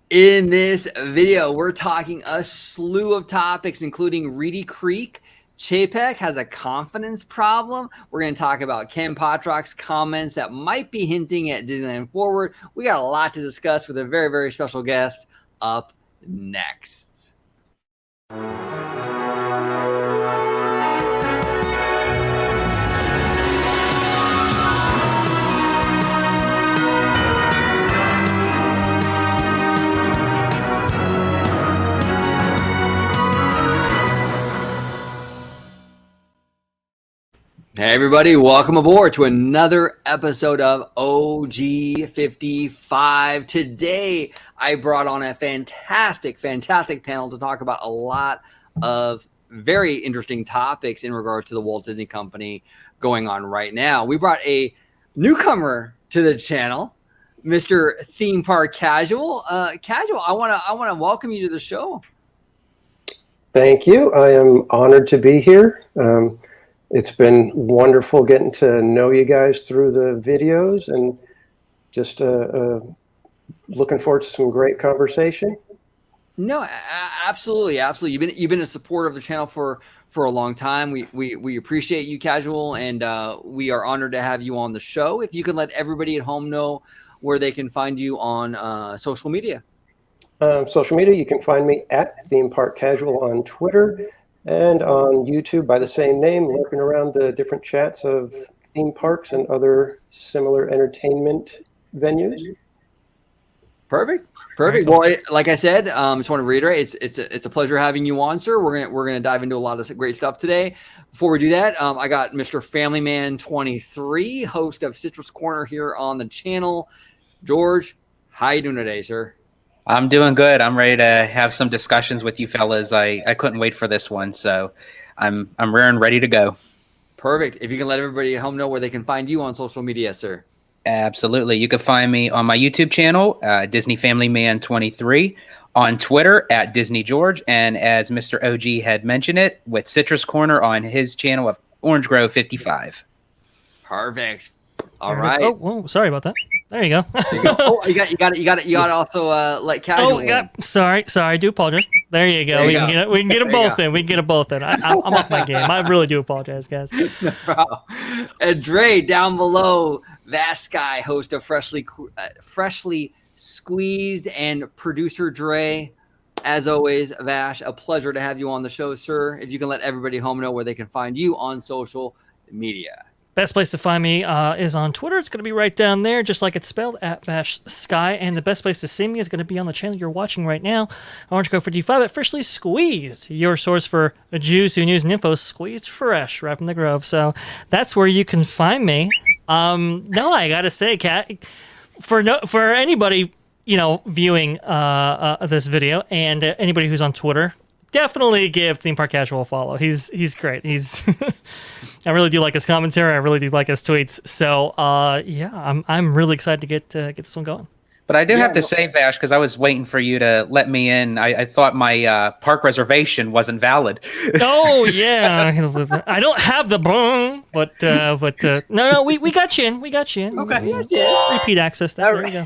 In this video, we're talking a slew of topics, including Reedy Creek. Chapek has a confidence problem. We're going to talk about Ken Potrock's comments that might be hinting at Disneyland Forward. We got a lot to discuss with a very, very special guest up next. Hey everybody, welcome aboard to another episode of OG55. Today, I brought on a fantastic panel to talk about a lot of very interesting topics in regard to the Walt Disney Company going on right now. We brought a newcomer to the channel, Mr. Theme Park Casual. Casual, I want to welcome you to the show. Thank you. I am honored to be here. It's been wonderful getting to know you guys through the videos, and just looking forward to some great conversation. No, absolutely. You've been a supporter of the channel for a long time. We appreciate you, Casual, and we are honored to have you on the show. If you can let everybody at home know where they can find you on social media. Social media, you can find me at Theme Park Casual on Twitter and on YouTube by the same name, lurking around the different chats of theme parks and other similar entertainment venues. Perfect. Well, like I said, just want to reiterate, it's a pleasure having you on, sir. We're gonna dive into a lot of great stuff today. Before we do that, I got Mr. Familyman 23, host of Citrus Corner here on the channel. George, how you doing today, sir? I'm doing good. I'm ready to have some discussions with you fellas. I couldn't wait for this one, so I'm raring ready to go. Perfect. If you can let everybody at home know where they can find you on social media, sir. Absolutely. You can find me on my YouTube channel, Disney Family Man 23, on Twitter at Disney George, and as Mr. OG had mentioned it, with Citrus Corner on his channel of Orange Grove 55. Perfect. All right. Oh, whoa, sorry about that. There you go. Oh, you got it. also like Casual. Oh, yeah. Sorry. I do apologize. There you go. We can get them both in. We can get them both in. I'm off my game. I really do apologize, guys. No problem. And Dre down below, Vast Guy, host of Freshly Squeezed, and producer Dre. As always, Vash, a pleasure to have you on the show, sir. If you can let everybody home know where they can find you on social media. Best place to find me is on Twitter. It's going to be right down there, just like it's spelled, at Vash Sky. And the best place to see me is going to be on the channel you're watching right now, Orange Grove 55 at Freshly Squeezed, your source for juicy news and info, squeezed fresh right from the Grove. So that's where you can find me. No, I got to say, Kat, for anybody viewing this video and anybody who's on Twitter, definitely give Theme Park Casual a follow. He's great. I really do like his commentary. I really do like his tweets. So yeah, I'm really excited to get this one going. But I do have to say, Vash, because I was waiting for you to let me in. I thought my park reservation wasn't valid. Oh yeah, I don't have the boom, but no, we got you in. We got you in. Okay, repeat access. There you go.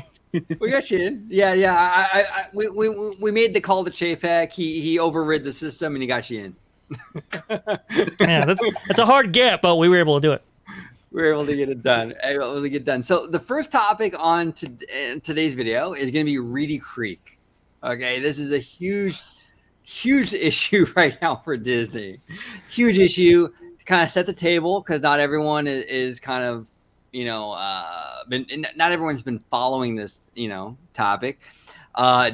We got you in. Yeah. We made the call to Chapek. He overrid the system and he got you in. Yeah, that's a hard get, but we were able to do it. We were able to get it done. So the first topic on today's video is going to be Reedy Creek. Okay, this is a huge issue right now for Disney. Huge issue to kind of set the table, because not everyone is kind of not everyone's been following this topic.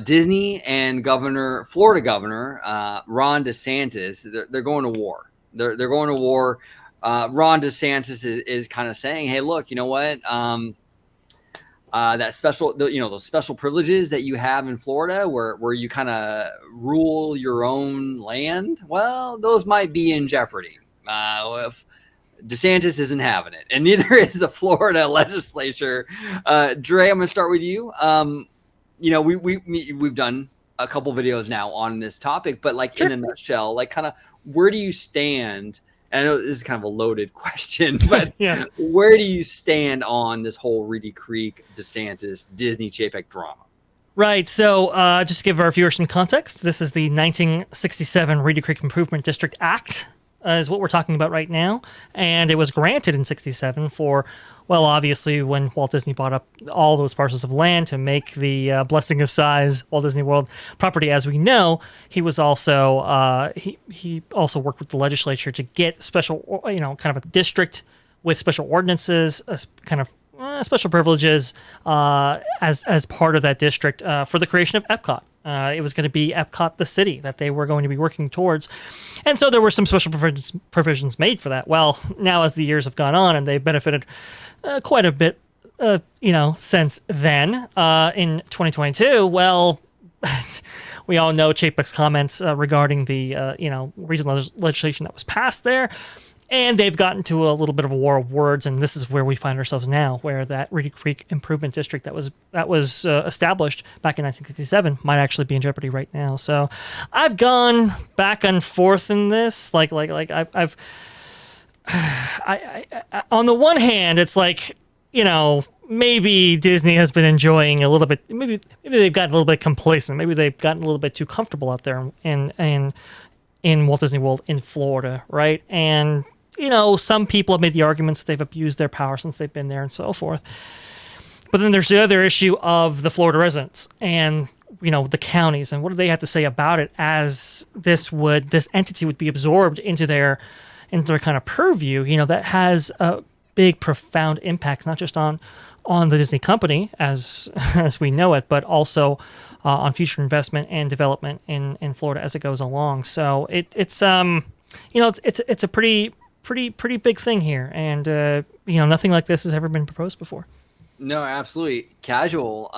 Disney and Florida Governor Ron DeSantis, they're going to war. They're going to war. Ron DeSantis is kind of saying, hey, look, you know what? That special, those special privileges that you have in Florida, where you kind of rule your own land, well, those might be in jeopardy if DeSantis isn't having it, and neither is the Florida legislature. Dre, I'm going to start with you. We've done a couple videos now on this topic, but like, sure, in a nutshell, like, kind of where do you stand? And I know this is kind of a loaded question, but yeah, where do you stand on this whole Reedy Creek, DeSantis, Disney Chapek drama? Right. So just to give our viewers some context, this is the 1967 Reedy Creek Improvement District Act, is what we're talking about right now. And it was granted in 67 for, well, obviously, when Walt Disney bought up all those parcels of land to make the Blessing of Size Walt Disney World property as we know, he was also, he also worked with the legislature to get special, kind of a district with special ordinances, kind of special privileges as part of that district for the creation of Epcot. It was going to be Epcot, the city, that they were going to be working towards. And so there were some special provisions made for that. Well, now as the years have gone on and they've benefited quite a bit, since then, in 2022, well, we all know Chapek's comments regarding the, recent legislation that was passed there. And they've gotten to a little bit of a war of words, and this is where we find ourselves now, where that Reedy Creek Improvement District that was established back in 1967 might actually be in jeopardy right now. So, I've gone back and forth in this. I've on the one hand, it's like, maybe Disney has been enjoying a little bit. Maybe they've gotten a little bit complacent. Maybe they've gotten a little bit too comfortable out there in Walt Disney World in Florida, right? And some people have made the arguments that they've abused their power since they've been there and so forth. But then there's the other issue of the Florida residents and, the counties, and what do they have to say about it as this entity would be absorbed into their kind of purview, that has big, profound impacts, not just on the Disney company as we know it, but also on future investment and development in Florida as it goes along. So it's a pretty big thing here, and nothing like this has ever been proposed before. No, absolutely. Casual.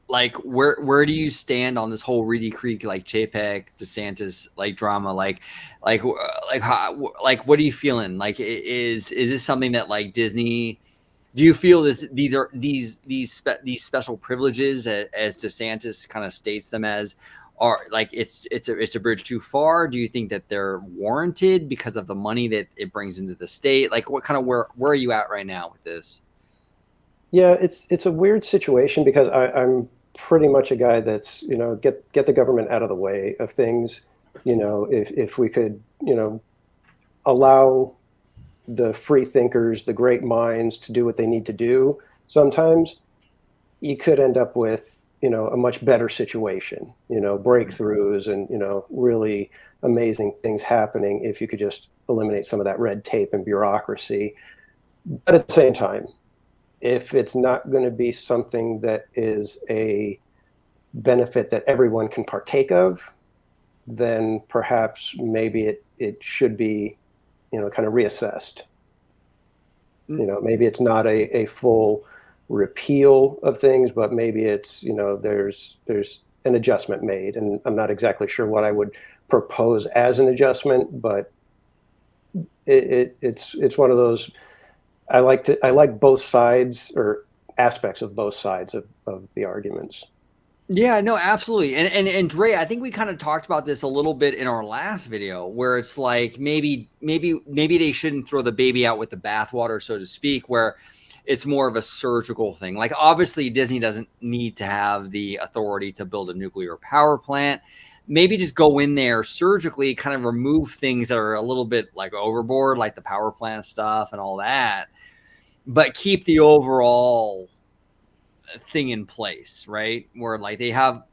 Where do you stand on this whole Reedy Creek, Chapek, DeSantis, drama? What are you feeling? Is this something that Disney? Do you feel these special privileges, as DeSantis kind of states them as, are it's a bridge too far? Do you think that they're warranted because of the money that it brings into the state? Where are you at right now with this? Yeah, it's a weird situation because I'm pretty much a guy that's get the government out of the way of things. If we could allow the free thinkers, the great minds to do what they need to do, sometimes you could end up with, a much better situation, breakthroughs and, really amazing things happening if you could just eliminate some of that red tape and bureaucracy. But at the same time, if it's not going to be something that is a benefit that everyone can partake of, then perhaps maybe it should be kind of reassessed. Maybe it's not a full repeal of things, but maybe it's, there's an adjustment made. And I'm not exactly sure what I would propose as an adjustment, but it's one of those, I like both sides or aspects of both sides of the arguments. Yeah, no, absolutely. And Dre, I think we kind of talked about this a little bit in our last video, where it's maybe they shouldn't throw the baby out with the bathwater, so to speak, where it's more of a surgical thing. Obviously Disney doesn't need to have the authority to build a nuclear power plant. Maybe just go in there surgically, kind of remove things that are a little bit overboard, like the power plant stuff and all that, but keep the overall thing in place, right? Where they have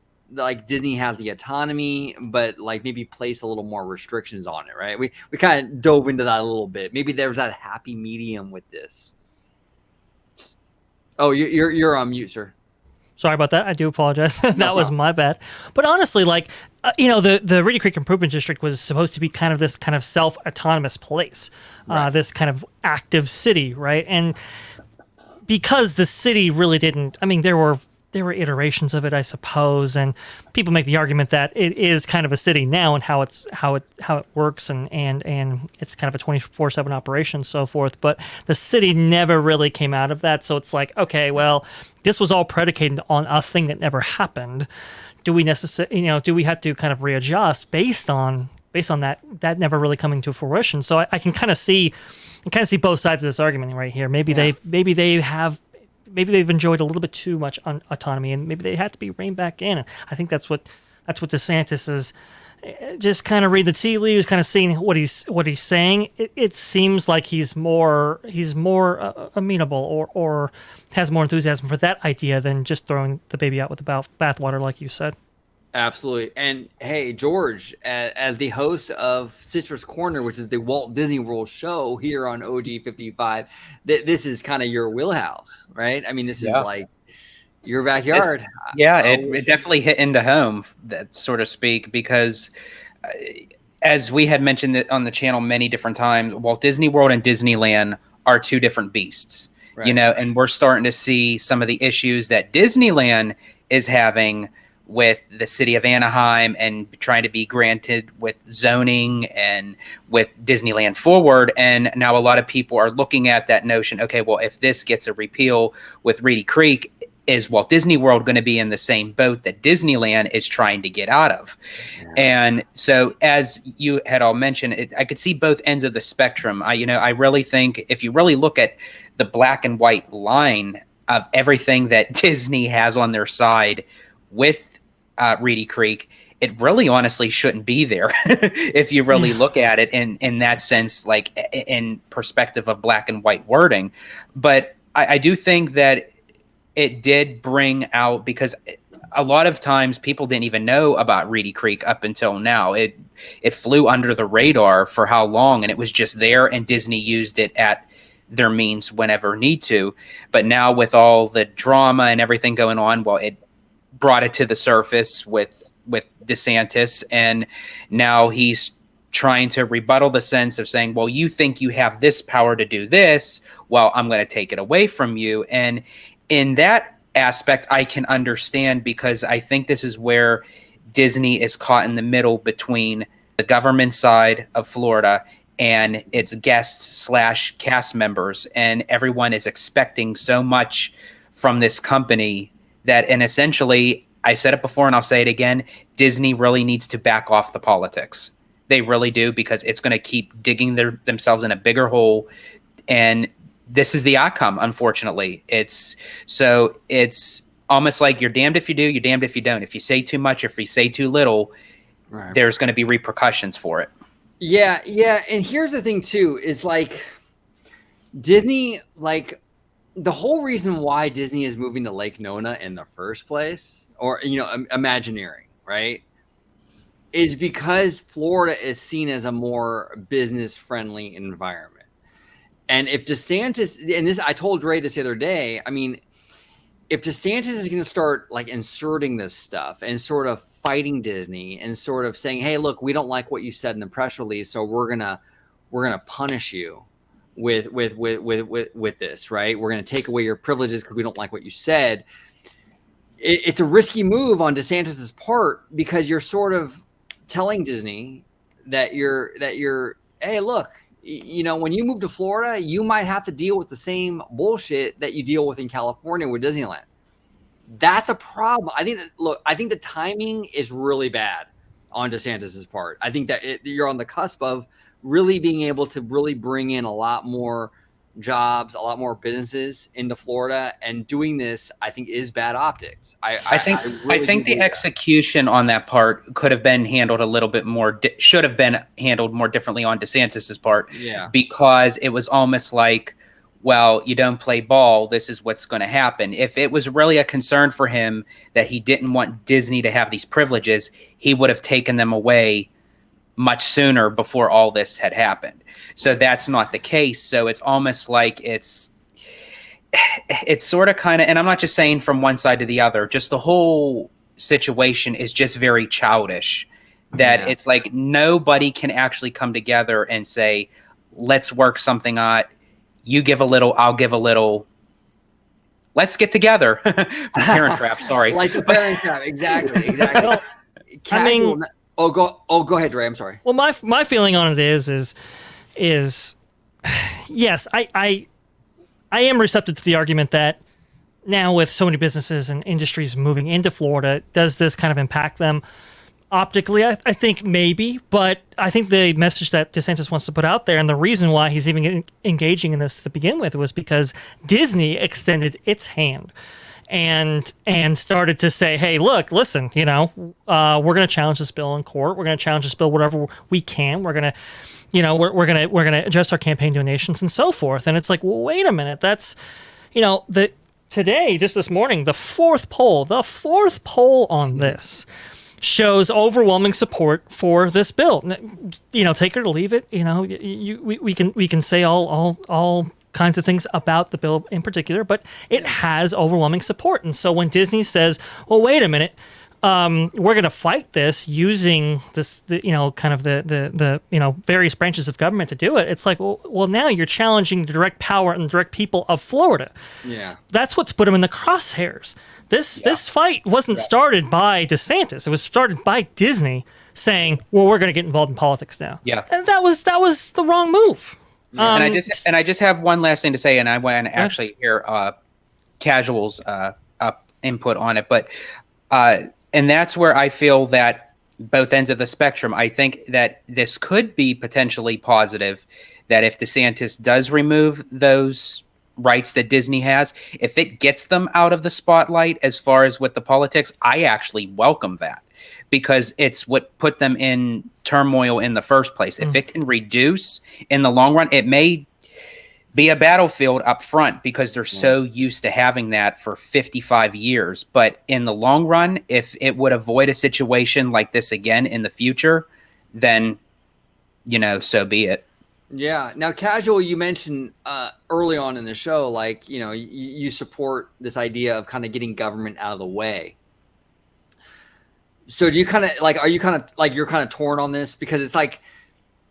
Disney has the autonomy, but maybe place a little more restrictions on it, right? We kind of dove into that a little bit. Maybe there's that happy medium with this. Oh, you're on mute, sir. Sorry about that. I do apologize. That was my bad. But honestly, the Reedy Creek Improvement District was supposed to be kind of this kind of self-autonomous place, right. This kind of active city, right? And because the city really didn't, there were iterations of it, I suppose, and people make the argument that it is kind of a city now and how it works and it's kind of a 24/7 operation and so forth. But the city never really came out of that. So it's okay, well, this was all predicated on a thing that never happened. Do we do we have to kind of readjust based on that never really coming to fruition? So I can kind of see both sides of this argument right here. Maybe they have maybe they've enjoyed a little bit too much autonomy, and maybe they had to be reined back in. I think that's what DeSantis is. Just kind of read the tea leaves, kind of seeing what he's saying. It seems like he's more amenable or has more enthusiasm for that idea than just throwing the baby out with the bathwater, like you said. Absolutely. And hey, George, as the host of Citrus Corner, which is the Walt Disney World show here on OG55, this is kind of your wheelhouse, right? I mean, this is like your backyard. It definitely hit into home, that so to speak, because as we had mentioned it on the channel many different times, Walt Disney World and Disneyland are two different beasts, you know, and we're starting to see some of the issues that Disneyland is having with the city of Anaheim and trying to be granted with zoning and with Disneyland Forward. And now a lot of people are looking at that notion, okay, well, if this gets a repeal with Reedy Creek, is Walt Disney World going to be in the same boat that Disneyland is trying to get out of? Yeah. And so, as you had all mentioned, I could see both ends of the spectrum. I really think if you really look at the black and white line of everything that Disney has on their side with Reedy Creek, it really honestly shouldn't be there if you really look at it in that sense, like in perspective of black and white wording. But I do think that it did bring out, because a lot of times people didn't even know about Reedy Creek up until now. It flew under the radar for how long, and it was just there, and Disney used it at their means whenever need to. But now with all the drama and everything going on, well, it brought it to the surface with DeSantis, and now he's trying to rebuttal the sense of saying, well, you think you have this power to do this, well, I'm going to take it away from you. And in that aspect, I can understand, because I think this is where Disney is caught in the middle between the government side of Florida and its guests / cast members. And everyone is expecting so much from this company that, and essentially, I said it before and I'll say it again, Disney really needs to back off the politics. They really do, because it's going to keep digging themselves in a bigger hole. And this is the outcome, unfortunately. It's almost like you're damned if you do, you're damned if you don't. If you say too much, if you say too little, there's going to be repercussions for it. Yeah. And here's the thing too, is like Disney, like the whole reason why Disney is moving to Lake Nona in the first place, or, Imagineering, right, is because Florida is seen as a more business-friendly environment. And if DeSantis, and this, I told Dre this the other day, I mean, if DeSantis is going to start like inserting this stuff and sort of fighting Disney and sort of saying, hey, look, we don't like what you said in the press release, so we're gonna punish you with this, right? We're gonna take away your privileges because we don't like what you said. It's a risky move on DeSantis's part, because you're sort of telling Disney that you're hey, look, when you move to Florida, you might have to deal with the same bullshit that you deal with in California with Disneyland. That's a problem. I think the timing is really bad on DeSantis's part. I think that you're on the cusp of really being able to really bring in a lot more jobs, a lot more businesses into Florida, and doing this, I think, is bad optics. I think the execution on that part could have been handled a little bit more, should have been handled more differently on DeSantis's part. Yeah. Because it was almost like, well, you don't play ball, this is what's going to happen. If it was really a concern for him that he didn't want Disney to have these privileges, he would have taken them away much sooner before all this had happened. So that's not the case. So it's almost like it's sort of kind of, and I'm not just saying from one side to the other, just the whole situation is just very childish, that it's like nobody can actually come together and say, let's work something out. You give a little, I'll give a little. Let's get together. Parent trap, sorry. Like the parent trap, exactly. Go ahead, Dre. I'm sorry. Well, my feeling on it is yes, I am receptive to the argument that now with so many businesses and industries moving into Florida, does this kind of impact them? Optically, I think maybe, but I think the message that DeSantis wants to put out there, and the reason why he's even engaging in this to begin with, was because Disney extended its hand and started to say, hey, look, listen, we're going to challenge this bill in court. We're going to challenge this bill whatever we can. We're going to, we're going to adjust our campaign donations and so forth. And it's like, well, wait a minute, that's, today, just this morning, the fourth poll on this shows overwhelming support for this bill. Take it or leave it. We can say all kinds of things about the bill in particular, but it has overwhelming support. And so when Disney says, "Well, wait a minute, we're going to fight this using this, kind of the various branches of government to do it," it's like, well, now you're challenging the direct power and direct people of Florida. Yeah, that's what's put them in the crosshairs. This fight wasn't started by DeSantis. It was started by Disney saying, "Well, we're going to get involved in politics now." Yeah, and that was the wrong move. And I just have one last thing to say, and I want to actually hear Casual's input on it, but and that's where I feel that both ends of the spectrum. I think that this could be potentially positive, that if DeSantis does remove those rights that Disney has, if it gets them out of the spotlight as far as with the politics, I actually welcome that, because it's what put them in turmoil in the first place. If it can reduce in the long run, it may be a battlefield up front because they're so used to having that for 55 years. But in the long run, if it would avoid a situation like this again in the future, then, so be it. Yeah. Now, Casual, you mentioned early on in the show, like, you support this idea of kind of getting government out of the way. So do you kind of like, are you kind of like, you're kind of torn on this? Because it's like,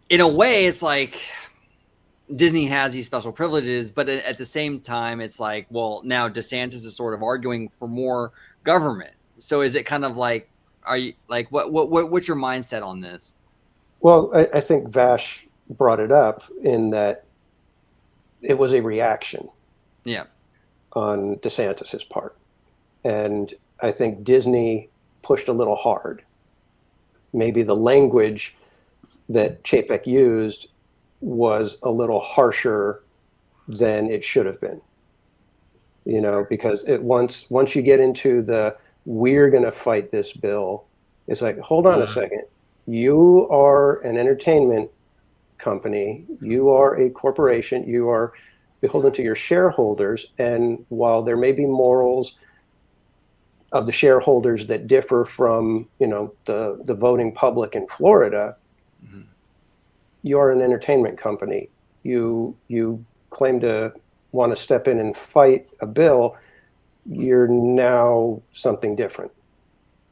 in a way, it's like Disney has these special privileges, but at the same time, it's like, well, now DeSantis is sort of arguing for more government. So is it kind of like, are you like, what's your mindset on this? Well, I think Vash brought it up in that it was a reaction on DeSantis's part. And I think Disney pushed a little hard. Maybe the language that Chapek used was a little harsher than it should have been. Because once you get into the, we're going to fight this bill, it's like, hold on a second. You are an entertainment company, you are a corporation, you are beholden to your shareholders, and while there may be morals of the shareholders that differ from the voting public in Florida, you are an entertainment company. You claim to want to step in and fight a bill, you're now something different.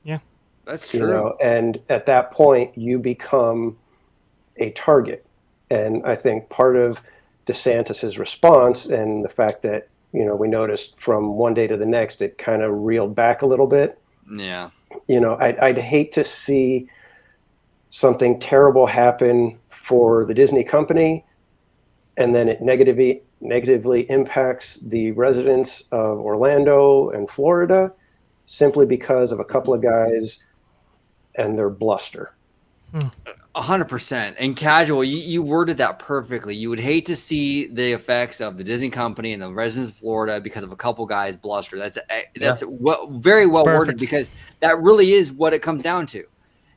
Yeah, that's true. And at that point you become a target. And I think part of DeSantis's response, and the fact that, we noticed from one day to the next, it kind of reeled back a little bit. Yeah. I'd hate to see something terrible happen for the Disney company, and then it negatively impacts the residents of Orlando and Florida simply because of a couple of guys and their bluster. 100%. And Casual, you worded that perfectly. You would hate to see the effects of the Disney company and the residents of Florida because of a couple guys bluster. That's very well worded, because that really is what it comes down to.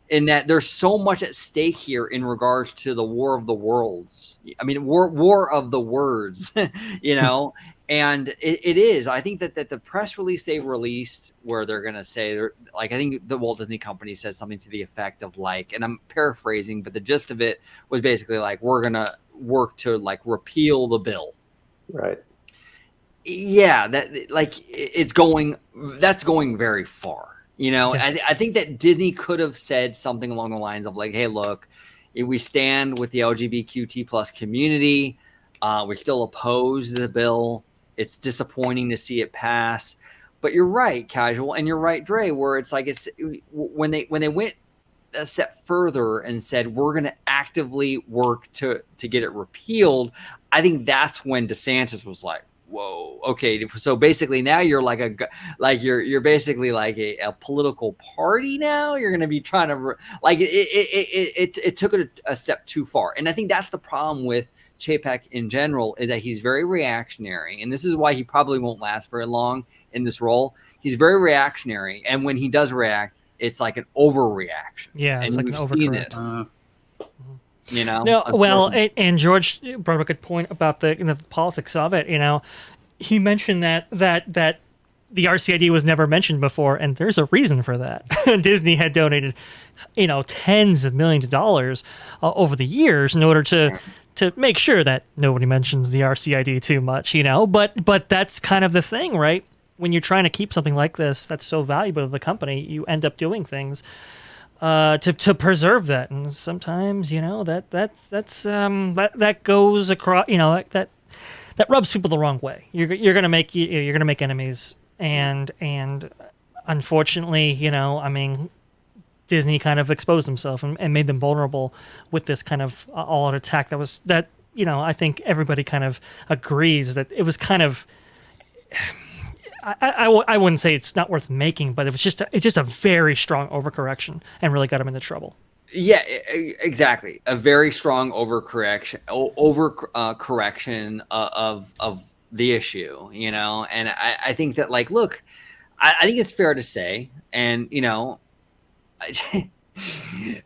In that there's so much at stake here in regards to the war of the worlds. I mean, war of the words, and it is. I think that the press release they released, where they're going to say, like, I think the Walt Disney Company said something to the effect of like, and I'm paraphrasing, but the gist of it was basically like, we're going to work to like repeal the bill. Right. Yeah. That like that's going very far. I think that Disney could have said something along the lines of like, hey, look, we stand with the LGBTQT plus community. We still oppose the bill. It's disappointing to see it pass. But you're right, Casual, and you're right, Dre, where it's like, when they went a step further and said, we're going to actively work to get it repealed, I think that's when DeSantis was like, whoa, okay. So basically now you're like you're basically like a political party now. You're going to be trying to it took it a step too far. And I think that's the problem with Chapek in general, is that he's very reactionary. And this is why he probably won't last very long in this role. He's very reactionary. And when he does react, it's like an overreaction. Yeah, it's and like an we've seen overcorrect. it. You know, no, well, and George brought up a good point about the the politics of it. You know, he mentioned that the RCID was never mentioned before, and there's a reason for that. Disney had donated, tens of millions of dollars over the years in order to make sure that nobody mentions the RCID too much. But that's kind of the thing, right? When you're trying to keep something like this that's so valuable to the company, you end up doing things to preserve that, and sometimes that goes across, that rubs people the wrong way. You're gonna make enemies, and unfortunately, Disney kind of exposed themselves and made them vulnerable with this kind of all-out attack. I think everybody kind of agrees that it was kind of. I wouldn't say it's not worth making, but it's just a very strong overcorrection and really got him into trouble. Yeah, exactly. A very strong overcorrection of the issue, and I think that, like, look, I think it's fair to say, and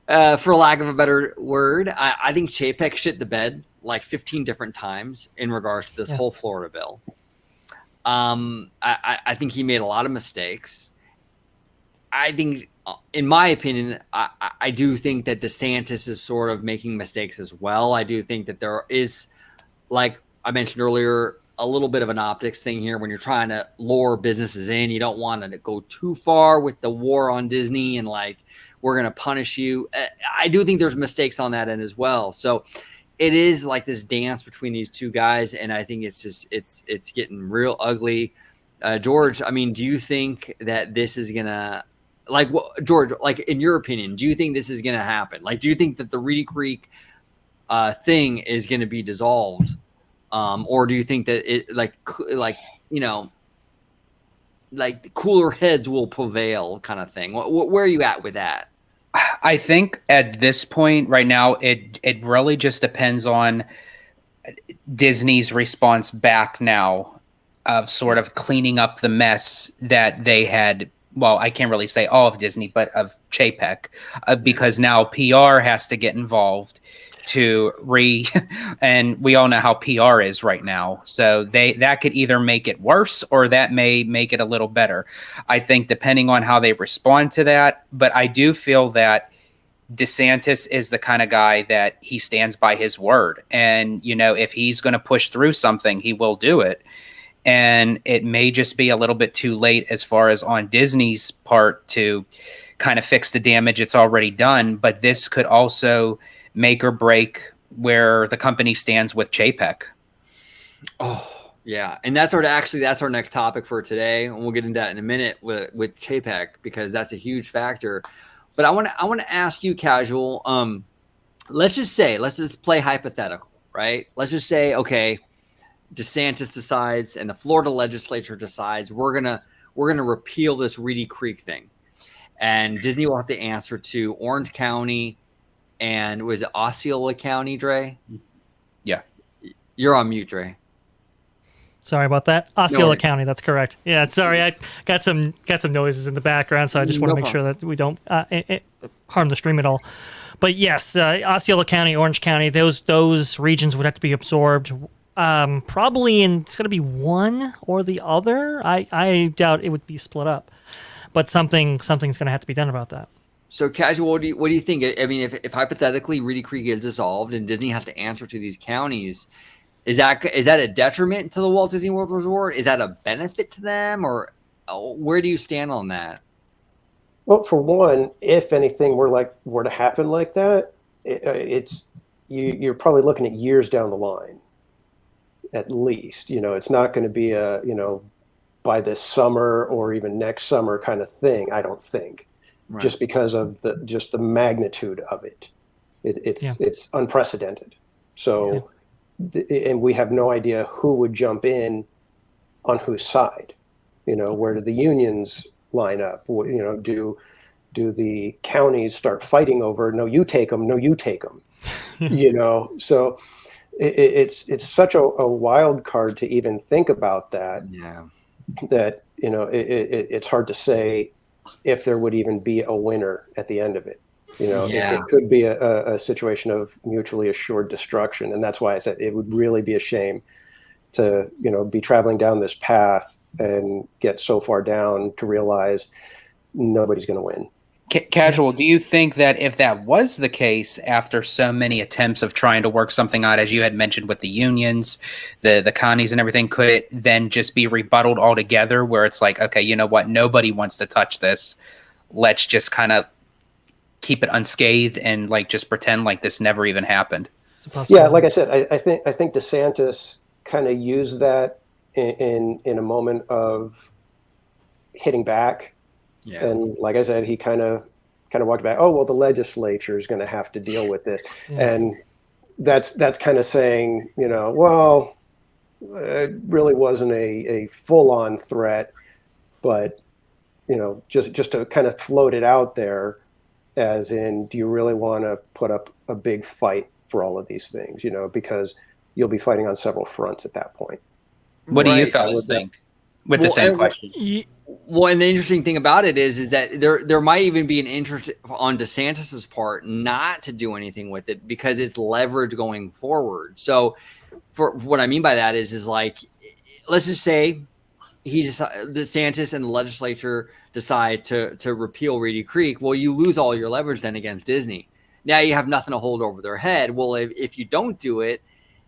for lack of a better word, I think Chapek shit the bed like 15 different times in regards to this whole Florida bill. I think he made a lot of mistakes. I think, in my opinion, I do think that DeSantis is sort of making mistakes as well. I do think that there is, like I mentioned earlier, a little bit of an optics thing here. When you're trying to lure businesses in, you don't want to go too far with the war on Disney and like, we're going to punish you. I do think there's mistakes on that end as well. So it is like this dance between these two guys, and I think it's just it's getting real ugly. George, I mean, do you think that this is gonna, George, like, in your opinion, do you think this is gonna happen? Like, do you think that the Reedy Creek thing is gonna be dissolved, or do you think that it cooler heads will prevail, kind of thing? Where are you at with that? I think at this point right now, it really just depends on Disney's response back now of sort of cleaning up the mess that they had. Well, I can't really say all of Disney, but of Chapek, because now PR has to get involved and we all know how PR is right now. So that could either make it worse or that may make it a little better. I think depending on how they respond to that, but I do feel that DeSantis is the kind of guy that he stands by his word. And, if he's going to push through something, he will do it. And it may just be a little bit too late as far as on Disney's part to kind of fix the damage it's already done. But this could also make or break where the company stands with Chapek. Oh, yeah. And that's our next topic for today. And we'll get into that in a minute with Chapek, because that's a huge factor. But I want to ask you, Casual, let's just play hypothetical, right? Let's just say, okay, DeSantis decides and the Florida legislature decides we're gonna repeal this Reedy Creek thing. And Disney will have to answer to Orange County, and was it Osceola County, Dre? Yeah. You're on mute, Dre. Sorry about that. Osceola County, that's correct. Yeah, sorry, I got some noises in the background, so I just want to make sure that we don't harm the stream at all. But yes, Osceola County, Orange County, those regions would have to be absorbed. Probably it's going to be one or the other. I doubt it would be split up, but something's going to have to be done about that. So, Casual, what do you think? I mean, if hypothetically Reedy Creek gets dissolved and Disney has to answer to these counties, is that a detriment to the Walt Disney World Resort? Is that a benefit to them, or where do you stand on that? Well, for one, if anything were to happen like that, you're probably looking at years down the line, at least. It's not going to be by this summer or even next summer kind of thing. I don't think. Right. Just because of the magnitude of it. It's unprecedented. So, and we have no idea who would jump in on whose side? Where do the unions line up? Do the counties start fighting over, no, you take them, no, you take them? So it's such a wild card to even think about that. Yeah. That it's hard to say if there would even be a winner at the end of it. It could be a situation of mutually assured destruction, and that's why I said it would really be a shame to be traveling down this path and get so far down to realize nobody's going to win. Casual, do you think that if that was the case, after so many attempts of trying to work something out, as you had mentioned with the unions, the connies and everything, could it then just be rebutted altogether, where it's like, okay, you know what, nobody wants to touch this, let's just kind of keep it unscathed and like just pretend like this never even happened? Yeah, like I said, I think DeSantis kind of used that in a moment of hitting back. Yeah. And like I said, he kind of walked back. Oh, well, the legislature is going to have to deal with this. Yeah. And that's kind of saying, well, it really wasn't a full-on threat, but, just to kind of float it out there, as in, do you really want to put up a big fight for all of these things, because you'll be fighting on several fronts at that point. What do you fellas think with the same question? Well, and the interesting thing about it is that there might even be an interest on DeSantis's part not to do anything with it because it's leverage going forward. So, for what I mean by that is like, let's just say DeSantis and the legislature decide to repeal Reedy Creek. Well, you lose all your leverage then against Disney. Now you have nothing to hold over their head. Well, if you don't do it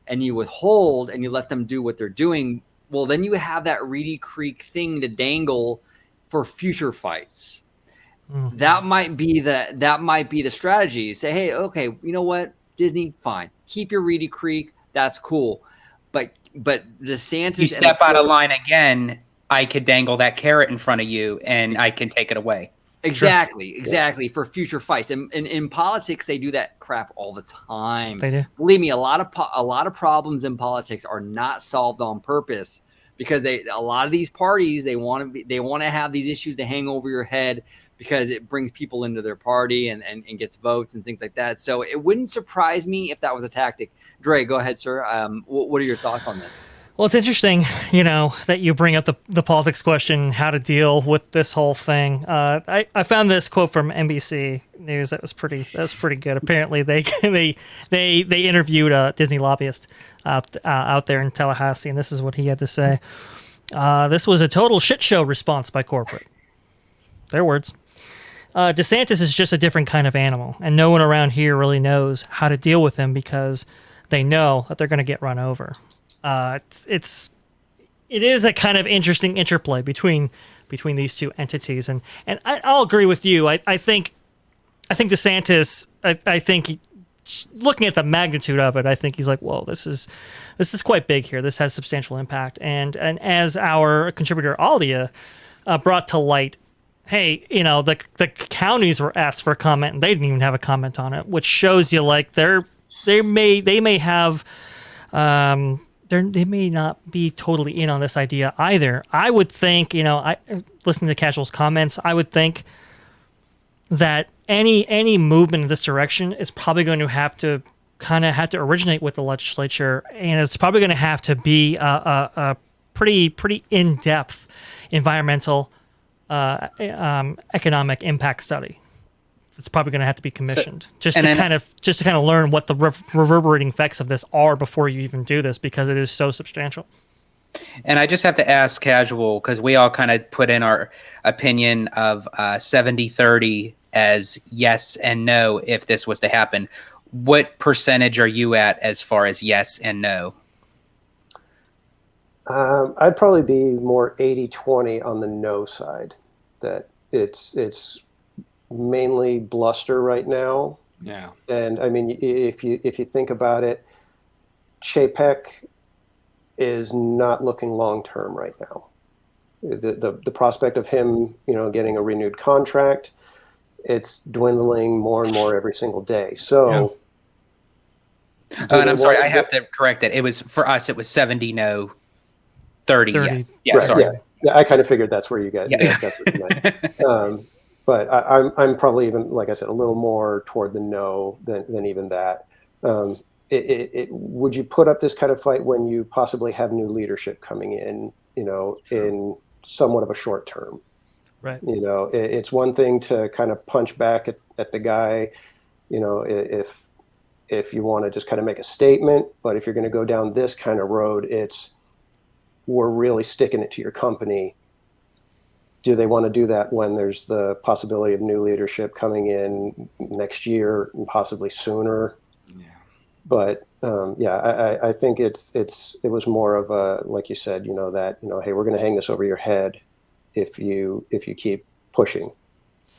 and you withhold and you let them do what they're doing, well, then you have that Reedy Creek thing to dangle for future fights. Mm-hmm. That might be the strategy. Say, hey, okay, you know what, Disney, fine, keep your Reedy Creek, that's cool, but DeSantis, you step out of line again, I could dangle that carrot in front of you, and I can take it away. Exactly. For future fights, and in politics, they do that crap all the time. They do. Believe me, a lot of problems in politics are not solved on purpose because a lot of these parties they want to have these issues to hang over your head because it brings people into their party and gets votes and things like that. So it wouldn't surprise me if that was a tactic. Dre, go ahead, sir. What are your thoughts on this? Well, it's interesting, that you bring up the politics question, how to deal with this whole thing. I found this quote from NBC News that was pretty good. Apparently, they interviewed a Disney lobbyist out there in Tallahassee, and this is what he had to say. This was a total shit show response by corporate. Their words. DeSantis is just a different kind of animal, and no one around here really knows how to deal with him because they know that they're going to get run over. It is a kind of interesting interplay between these two entities, and I'll agree with you. I think DeSantis. I think looking at the magnitude of it, I think he's like, whoa, this is quite big here. This has substantial impact, and as our contributor Alia brought to light, hey, the counties were asked for a comment, and they didn't even have a comment on it, which shows you like they may have. They may not be totally in on this idea either. I would think, I listening to Casual's comments, I would think that any movement in this direction is probably going to have to originate with the legislature, and it's probably going to have to be a pretty in-depth environmental economic impact study. It's probably going to have to be commissioned just to kind of learn what the reverberating effects of this are before you even do this, because it is so substantial. And I just have to ask Casual, because we all kind of put in our opinion of 70-30 as yes and no if this was to happen. What percentage are you at as far as yes and no? I'd probably be more 80-20 on the no side. That it's mainly bluster right now. Yeah. And I mean, if you think about it, Chapek is not looking long term right now. The prospect of him, getting a renewed contract, it's dwindling more and more every single day. So and I'm sorry, I have to correct it. It was, for us, it was 70 no, 30. 30. Yeah. Yeah. Right, Sorry. yeah, I kind of figured that's where you get. Yeah. That's what you meant. But I'm probably even, like I said, a little more toward the no than even that. Would you put up this kind of fight when you possibly have new leadership coming in, in somewhat of a short term? Right. It's one thing to kind of punch back at the guy, if you want to just kind of make a statement, but if you're going to go down this kind of road, we're really sticking it to your company. Do they want to do that when there's the possibility of new leadership coming in next year and possibly sooner? Yeah. But I think it was more of a, like you said, hey, we're going to hang this over your head if you keep pushing.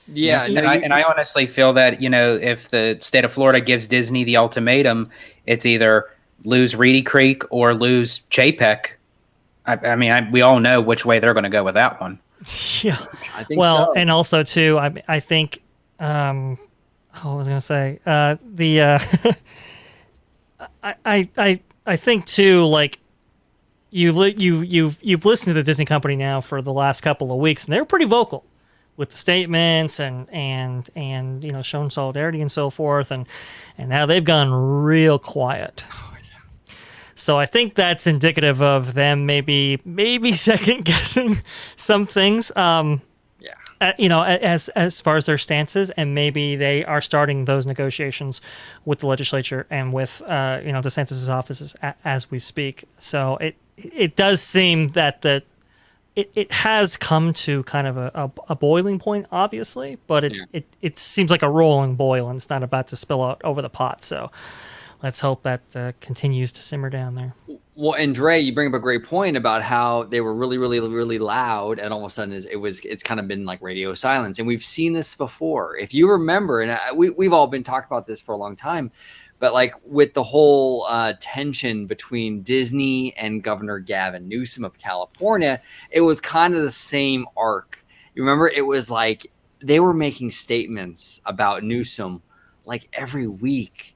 Yeah, and I honestly feel that if the state of Florida gives Disney the ultimatum, it's either lose Reedy Creek or lose Chapek. I mean, we all know which way they're going to go with that one. Yeah. I think so. And also too, I think, what was I going to say? I think too, like you've listened to the Disney company now for the last couple of weeks, and they're pretty vocal with the statements and showing solidarity and so forth, and now they've gone real quiet. So I think that's indicative of them maybe second guessing some things. As far as their stances, and maybe they are starting those negotiations with the legislature and with DeSantis' offices as we speak. So it does seem that it has come to kind of a boiling point, obviously, but it seems like a rolling boil, and it's not about to spill out over the pot. So let's hope that continues to simmer down there. Well, and Dre, you bring up a great point about how they were really, really, really loud, and all of a sudden it's kind of been like radio silence. And we've seen this before. If you remember, and we've all been talking about this for a long time, but like with the whole tension between Disney and Governor Gavin Newsom of California, it was kind of the same arc. You remember, it was like they were making statements about Newsom like every week,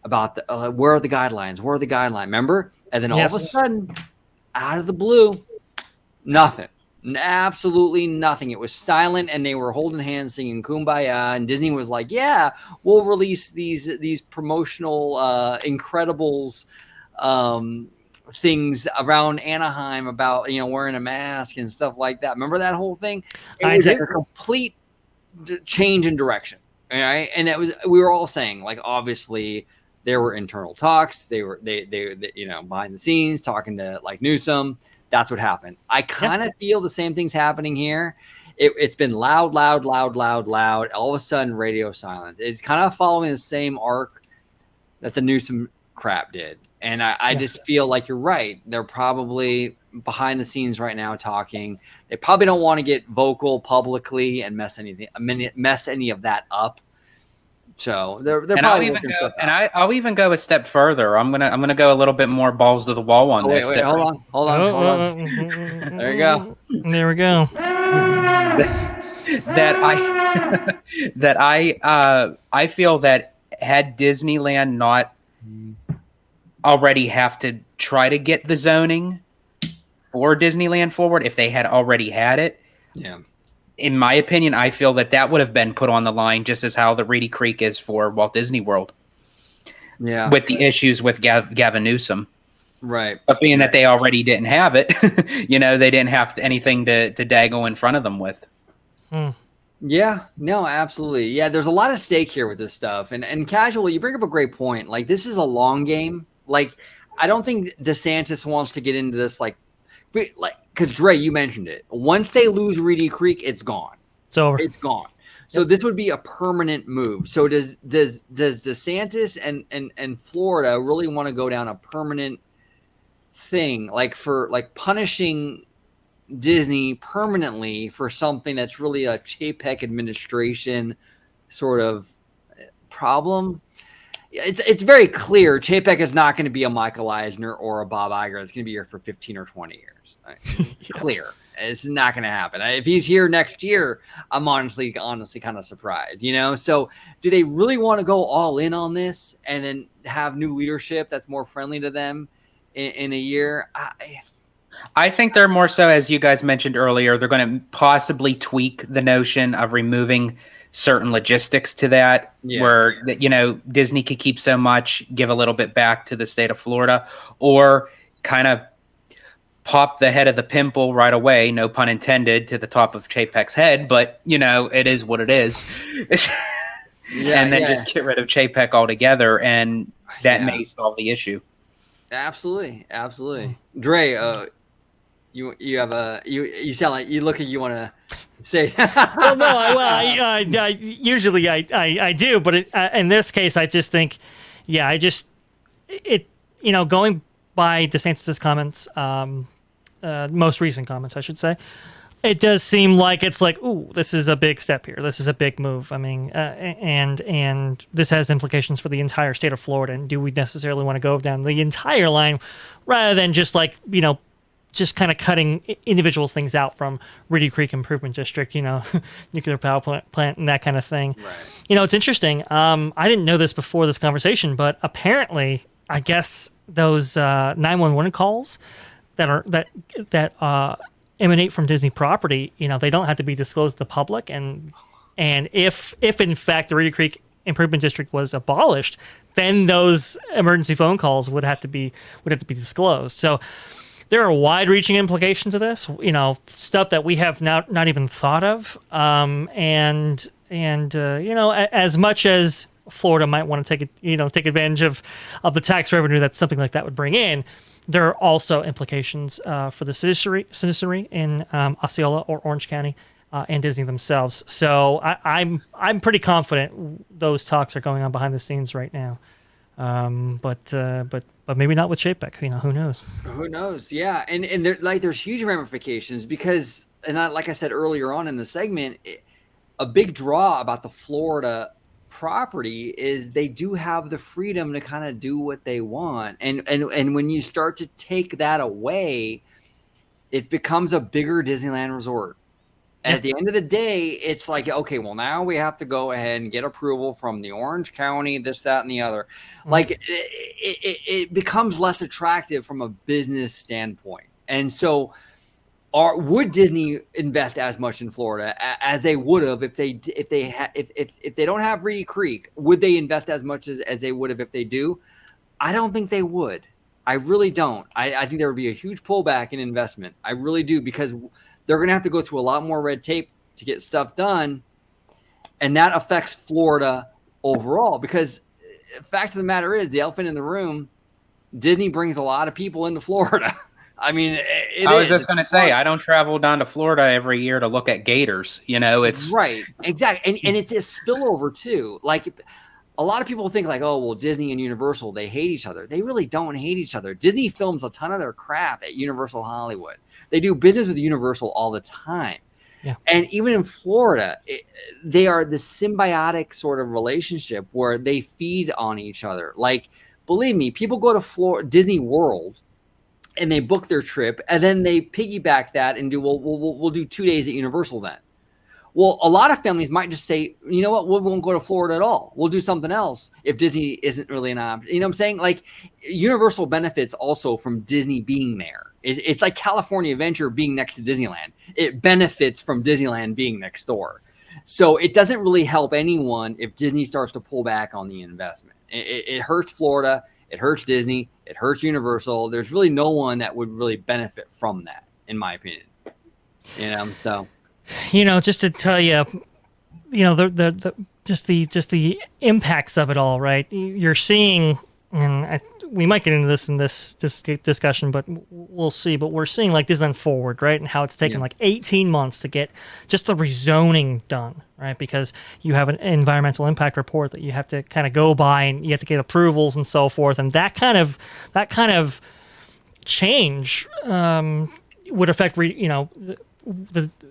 about the where are the guidelines? Where are the guidelines? Remember? And then all of a sudden, out of the blue, nothing. Absolutely nothing. It was silent, and they were holding hands singing Kumbaya, and Disney was like, yeah, we'll release these promotional Incredibles things around Anaheim about wearing a mask and stuff like that. Remember that whole thing? It was like a complete change in direction. All right. And we were all saying, like, obviously there were internal talks. They behind the scenes talking to like Newsom. That's what happened. I kind of feel the same thing's happening here. It's been loud. All of a sudden, radio silence. It's kind of following the same arc that the Newsom crap did. And I just feel like you're right. They're probably behind the scenes right now talking. They probably don't want to get vocal publicly and mess any of that up. So they're probably I'll even go a step further. I'm gonna go a little bit more balls to the wall on this. Wait, hold on. There you go. There we go. I feel that had Disneyland not already have to try to get the zoning for Disneyland Forward, if they had already had it, in my opinion, I feel that would have been put on the line, just as how the Reedy Creek is for Walt Disney World. Yeah, with the issues with Gavin Newsom, right? But being that they already didn't have it, they didn't have anything to daggle in front of them with. Yeah, no, absolutely. Yeah, there's a lot of stake here with this stuff, and casually, you bring up a great point. Like, this is a long game. Like, I don't think DeSantis wants to get into this because Dre, you mentioned it. Once they lose Reedy Creek, it's gone. It's over. It's gone. So this would be a permanent move. So does DeSantis and Florida really want to go down a permanent thing, like for punishing Disney permanently for something that's really a Chapek administration sort of problem? It's very clear Chapek is not going to be a Michael Eisner or a Bob Iger. It's going to be here for 15 or 20 years. It's clear. It's not going to happen. If he's here next year, I'm honestly kind of surprised, So do they really want to go all in on this and then have new leadership that's more friendly to them in a year? I think they're more so, as you guys mentioned earlier, they're going to possibly tweak the notion of removing certain logistics to that, where Disney could keep so much, give a little bit back to the state of Florida, or kind of pop the head of the pimple right away, no pun intended, to the top of Chapek's head, but it is what it is. And then just get rid of Chapek altogether, and that may solve the issue. Absolutely. Dre, you have you sound like you look like you want to say. Well, no, I usually I do, but in this case, I just think, going by DeSantis' comments, most recent comments, I should say, it does seem like it's like, ooh, this is a big step here. This is a big move. I mean, and this has implications for the entire state of Florida. And do we necessarily want to go down the entire line rather than just like, just kind of cutting individual things out from Reedy Creek Improvement District, nuclear power plant and that kind of thing. Right. It's interesting. I didn't know this before this conversation, but apparently, I guess those 911 calls that emanate from Disney property, they don't have to be disclosed to the public, and if in fact the Reedy Creek Improvement District was abolished, then those emergency phone calls would have to be disclosed. So there are wide-reaching implications of this, stuff that we have not even thought of, and as much as Florida might want to take advantage of the tax revenue that something like that would bring in, there are also implications for the citizenry in Osceola or Orange County and Disney themselves. So I'm pretty confident those talks are going on behind the scenes right now. But maybe not with Chapek. Who knows? Who knows? Yeah, and there's huge ramifications because, like I said earlier on in the segment, a big draw about the Florida property is they do have the freedom to kind of do what they want, and when you start to take that away, it becomes a bigger Disneyland resort. At the end of the day, it's like, okay, well, now we have to go ahead and get approval from the Orange County, this, that, and the other. Like it becomes less attractive from a business standpoint. And so would Disney invest as much in Florida as they would have if they don't have Reedy Creek? Would they invest as much as they would have if they do? I don't think they would. I really don't. I think there would be a huge pullback in investment. I really do, because they're going to have to go through a lot more red tape to get stuff done, and that affects Florida overall. Because the fact of the matter is, the elephant in the room, Disney brings a lot of people into Florida. I mean, I was just going to say, I don't travel down to Florida every year to look at gators. It's right, exactly, and it's a spillover too. Like, a lot of people think like, oh, well, Disney and Universal, they hate each other. They really don't hate each other. Disney films a ton of their crap at Universal Hollywood. They do business with Universal all the time. Yeah. And even in Florida, they are the symbiotic sort of relationship where they feed on each other. Like, believe me, people go to Disney World and they book their trip, and then they piggyback that and do, we'll do 2 days at Universal then. Well, a lot of families might just say, you know what, we won't go to Florida at all. We'll do something else if Disney isn't really an option. You know what I'm saying? Like, Universal benefits also from Disney being there. It's like California Adventure being next to Disneyland. It benefits from Disneyland being next door. So it doesn't really help anyone if Disney starts to pull back on the investment. It hurts Florida. It hurts Disney. It hurts Universal. There's really no one that would really benefit from that, in my opinion. So... just to tell you, the impacts of it all, right? You're seeing, and we might get into this in this discussion, but we'll see. But we're seeing like Disneyland Forward, right, and how it's taken like 18 months to get just the rezoning done, right? Because you have an environmental impact report that you have to kind of go by, and you have to get approvals and so forth, and that kind of change would affect,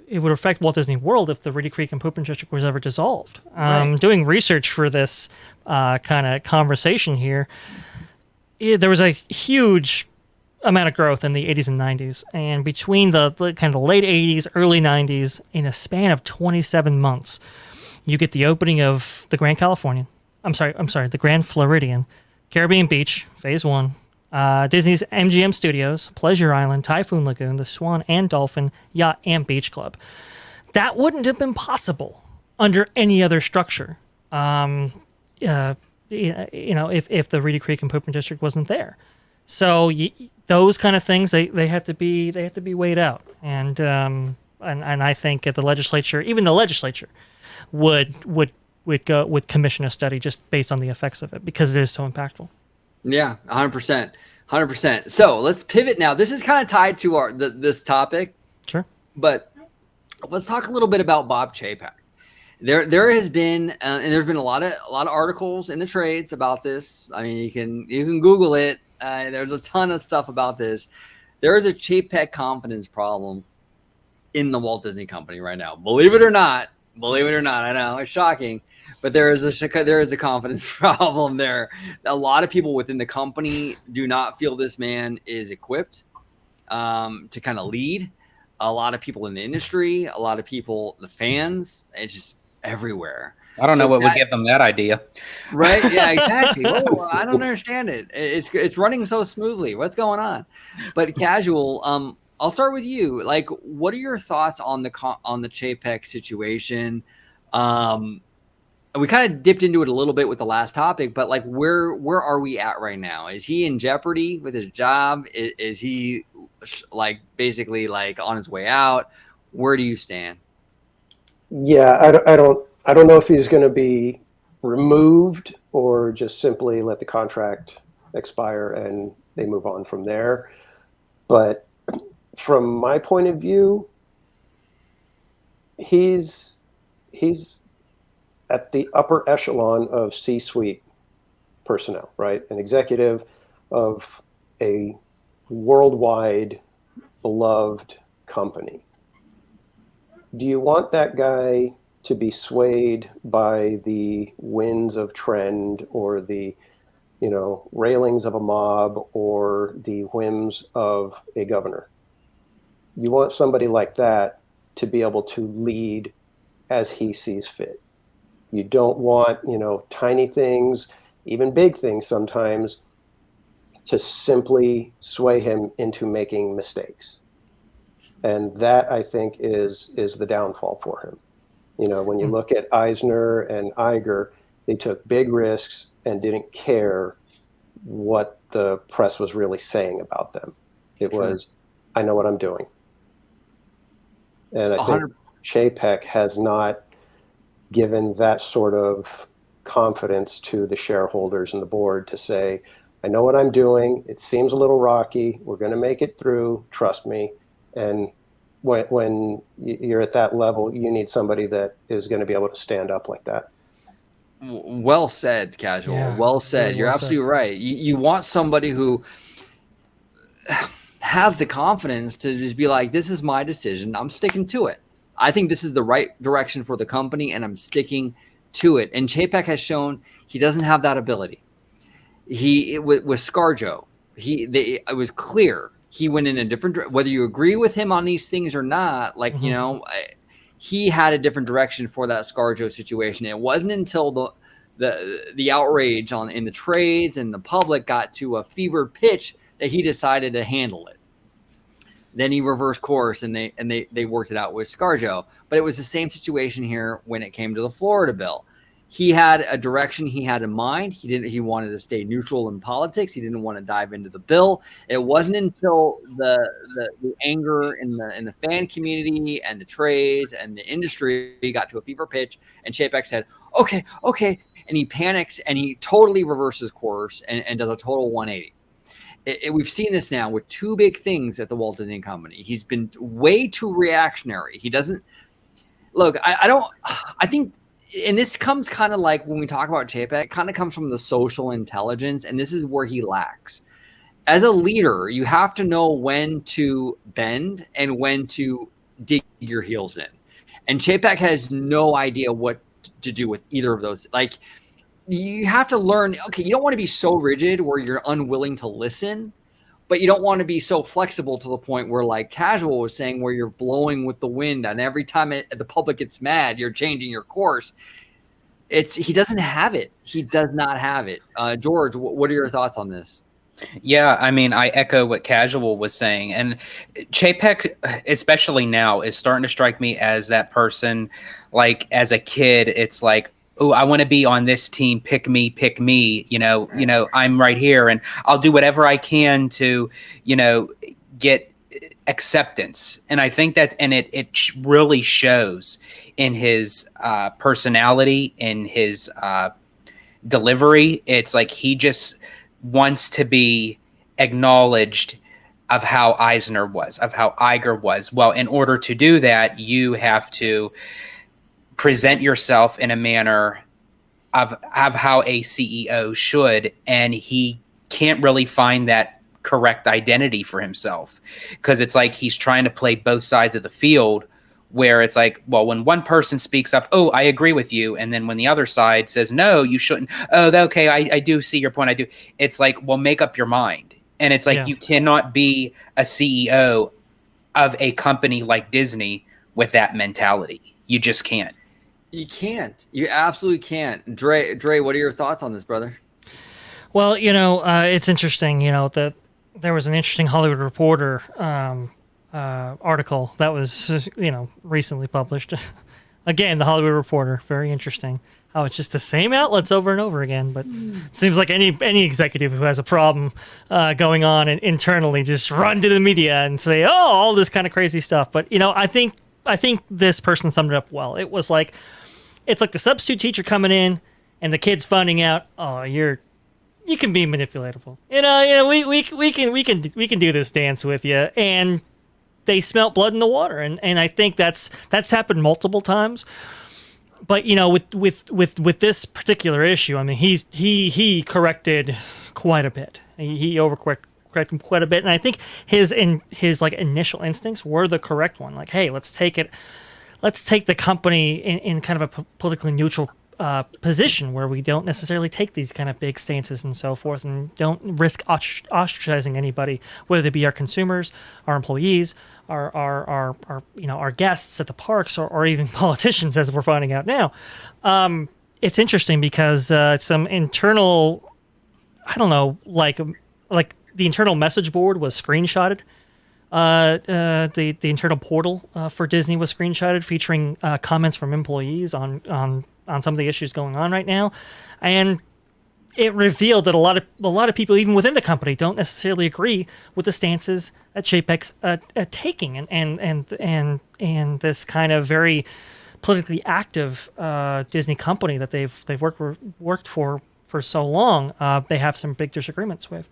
it would affect Walt Disney World if the Reedy Creek Improvement District was ever dissolved. Right. Doing research for this kind of conversation here, there was a huge amount of growth in the 80s and 90s. And between the kind of late 80s, early 90s, in a span of 27 months, you get the opening of the Grand Floridian, Caribbean Beach, Phase 1, Disney's MGM Studios, Pleasure Island, Typhoon Lagoon, the Swan and Dolphin Yacht and Beach Club. That wouldn't have been possible under any other structure. If the Reedy Creek Improvement District wasn't there. So those kind of things they have to be weighed out, and I think the legislature, even the legislature, would commission a study just based on the effects of it because it is so impactful. Yeah, 100%. So let's pivot now. This is kind of tied to this topic. Sure. But let's talk a little bit about Bob Chapek. There has been and there's been a lot of articles in the trades about this. I mean, you can Google it. There's a ton of stuff about this. There is a Chapek confidence problem in the Walt Disney Company right now. Believe it or not, I know it's shocking, but there is a confidence problem there. A lot of people within the company do not feel this man is equipped to kind of lead. A lot of people in the industry, a lot of people, the fans, it's just everywhere. I don't know what would give them that idea. Right? Yeah, exactly. Well, I don't understand it. It's running so smoothly. What's going on? But Casual, I'll start with you. Like, what are your thoughts on the Chapek situation? We kind of dipped into it a little bit with the last topic, but like, where are we at right now? Is he in jeopardy with his job? Is he like basically like on his way out? Where do you stand? Yeah, I don't know if he's going to be removed or just simply let the contract expire and they move on from there. But from my point of view, he's at the upper echelon of C-suite personnel, right? An executive of a worldwide beloved company. Do you want that guy to be swayed by the winds of trend or the, railings of a mob or the whims of a governor? You want somebody like that to be able to lead as he sees fit. You don't want, tiny things, even big things sometimes, to simply sway him into making mistakes. And that, I think, is the downfall for him. When you look at Eisner and Iger, they took big risks and didn't care what the press was really saying about them. It was, I know what I'm doing. And I think Chapek has not given that sort of confidence to the shareholders and the board to say, I know what I'm doing. It seems a little rocky. We're going to make it through. Trust me. And when you're at that level, you need somebody that is going to be able to stand up like that. Well said, Casual. Yeah, well said. really You're well absolutely said. right. You want somebody who have the confidence to just be like, this is my decision. I'm sticking to it. I think this is the right direction for the company, and I'm sticking to it. And Chapek has shown he doesn't have that ability. With ScarJo, it was clear he went in a different. Whether you agree with him on these things or not, like he had a different direction for that ScarJo situation. It wasn't until the outrage in the trades and the public got to a fevered pitch that he decided to handle it. Then he reversed course and they worked it out with ScarJo. But it was the same situation here when it came to the Florida bill. He had a direction he had in mind. He wanted to stay neutral in politics. He didn't want to dive into the bill. It wasn't until the anger in the fan community and the trades and the industry got to a fever pitch, and Chapek said, okay, and he panics and he totally reverses course and does a total 180. We've seen this now with two big things at the Walt Disney Company. He's been way too reactionary. He doesn't look. I think. And this comes kind of like when we talk about Chapek, it kind of comes from the social intelligence, and this is where he lacks. As a leader, you have to know when to bend and when to dig your heels in. And Chapek has no idea what to do with either of those. Like, you have to learn, okay, you don't want to be so rigid where you're unwilling to listen, but you don't want to be so flexible to the point where, like Casual was saying, where you're blowing with the wind, and every time the public gets mad, you're changing your course. He doesn't have it. He does not have it. George, what are your thoughts on this? Yeah, I mean, I echo what Casual was saying, and Chapek, especially now, is starting to strike me as that person. Like as a kid, it's like, oh, I want to be on this team. Pick me, pick me. I'm right here, and I'll do whatever I can to, get acceptance. And I think it really shows in his personality, in his delivery. It's like he just wants to be acknowledged of how Eisner was, of how Iger was. Well, in order to do that, you have to present yourself in a manner of how a CEO should, and he can't really find that correct identity for himself, because it's like he's trying to play both sides of the field, where it's like, well, when one person speaks up, oh, I agree with you, and then when the other side says, no, you shouldn't, oh, okay, I do see your point, I do. It's like, well, make up your mind. And it's like, you cannot be a CEO of a company like Disney with that mentality. You just can't. You can't. You absolutely can't. Dre, what are your thoughts on this, brother? Well, it's interesting, that there was an interesting Hollywood Reporter article that was, recently published. Again, the Hollywood Reporter, very interesting. How it's just the same outlets over and over again. But it seems like any executive who has a problem going on internally just run to the media and say, oh, all this kind of crazy stuff. But, I think this person summed it up well. It's like the substitute teacher coming in and the kid's finding out, oh, you can be manipulatable. We can do this dance with you. And they smelt blood in the water, and I think that's happened multiple times. But with this particular issue, I mean, he corrected quite a bit. He overcorrected quite a bit, and I think his like initial instincts were the correct one. Like, hey, let's take the company in kind of a politically neutral position where we don't necessarily take these kind of big stances and so forth, and don't risk ostracizing anybody, whether they be our consumers, our employees, our guests at the parks, or even politicians, as we're finding out now. It's interesting because some internal, I don't know, like the internal message board was screenshotted. The internal portal for Disney was screenshotted, featuring comments from employees on some of the issues going on right now, and it revealed that a lot of people, even within the company, don't necessarily agree with the stances that Chapek's taking, and this kind of very politically active Disney company that they've worked for so long. They have some big disagreements with.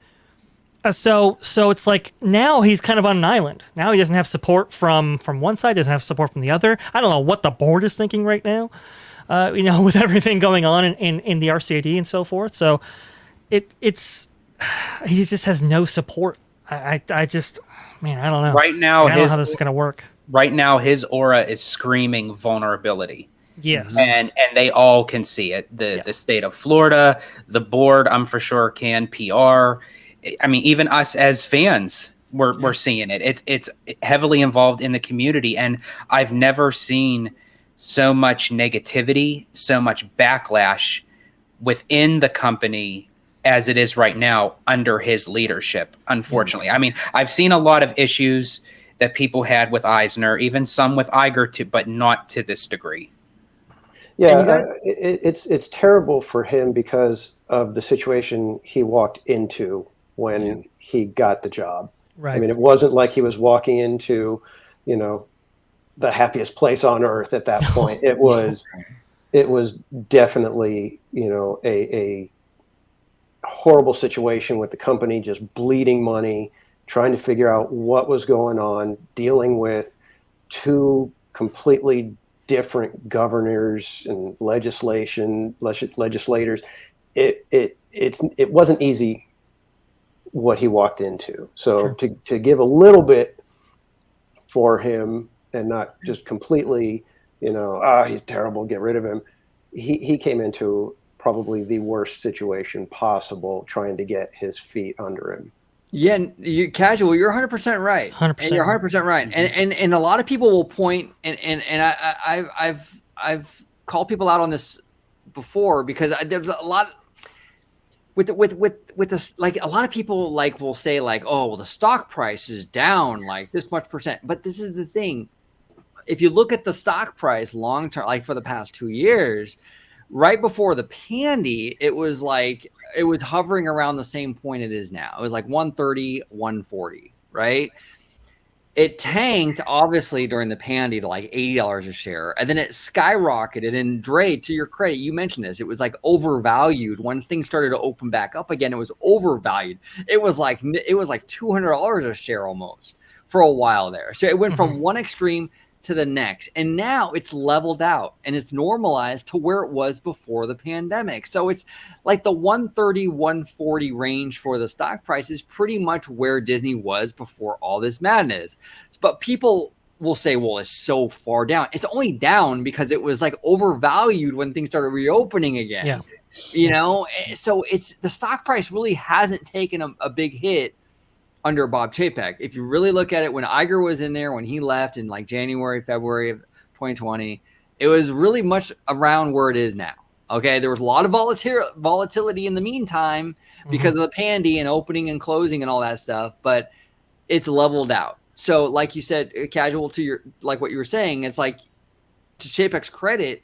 So it's like now he's kind of on an island. Now he doesn't have support from one side, doesn't have support from the other. I don't know what the board is thinking right now. With everything going on in the RCAD and so forth. So it's he just has no support. I don't know. Right now, I don't know how this is going to work. Right now, his aura is screaming vulnerability. Yes. And they all can see it. The state of Florida, the board, I'm for sure can, PR. I mean, even us as fans, we're seeing it. It's heavily involved in the community, and I've never seen so much negativity, so much backlash within the company as it is right now under his leadership, unfortunately. I mean, I've seen a lot of issues that people had with Eisner, even some with Iger too, but not to this degree. Yeah, it's terrible for him because of the situation he walked into when he got the job. Right. I mean, it wasn't like he was walking into, the happiest place on earth at that point. It was definitely, a horrible situation with the company just bleeding money, trying to figure out what was going on, dealing with two completely different governors and legislators. It wasn't easy what he walked into. So sure. to give a little bit for him and not just completely, he's terrible, get rid of him. He came into probably the worst situation possible, trying to get his feet under him. Yeah, you're Casual. You're 100% right. 100%. And you're 100% right. And a lot of people will point, and I've called people out on this before, because there's a lot. with this, like a lot of people like will say like, oh, well, the stock price is down like this much percent. But this is the thing. If you look at the stock price long term, like for the past 2 years, right before the pandy, it was hovering around the same point it is now. It was like 130, 140, right? It tanked obviously during the pandy to like $80 a share, and then it skyrocketed. And Dre, to your credit, you mentioned this. It was like overvalued. Once things started to open back up again, it was overvalued. It was like $200 a share almost for a while there. So it went from one extreme to the next, and now it's leveled out and it's normalized to where it was before the pandemic. So it's like the 130, 140 range for the stock price is pretty much where Disney was before all this madness. But people will say, well, it's so far down. It's only down because it was like overvalued when things started reopening again. Yeah. You know, so it's the stock price really hasn't taken a big hit under Bob Chapek. If you really look at it, when Iger was in there, when he left in like January, February of 2020, it was really much around where it is now. Okay. There was a lot of volatility in the meantime because of the pandy and opening and closing and all that stuff, but it's leveled out. So like you said, casual to your, like what you were saying, it's like, to Chapek's credit,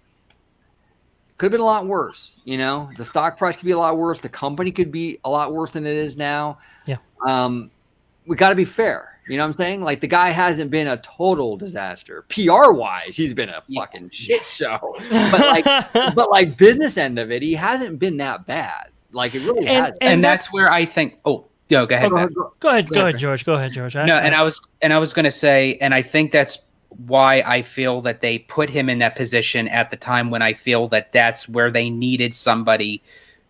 could have been a lot worse. You know, the stock price could be a lot worse. The company could be a lot worse than it is now. Yeah. We got to be fair. You know what I'm saying? Like, the guy hasn't been a total disaster. PR wise, he's been a fucking shit show. But like business end of it, he hasn't been that bad. Like, it really hasn't. And that's where I think. Oh, no, go ahead. Go ahead, George. Go ahead, George. And I was going to say, and I think that's why I feel that they put him in that position at the time when I feel that that's where they needed somebody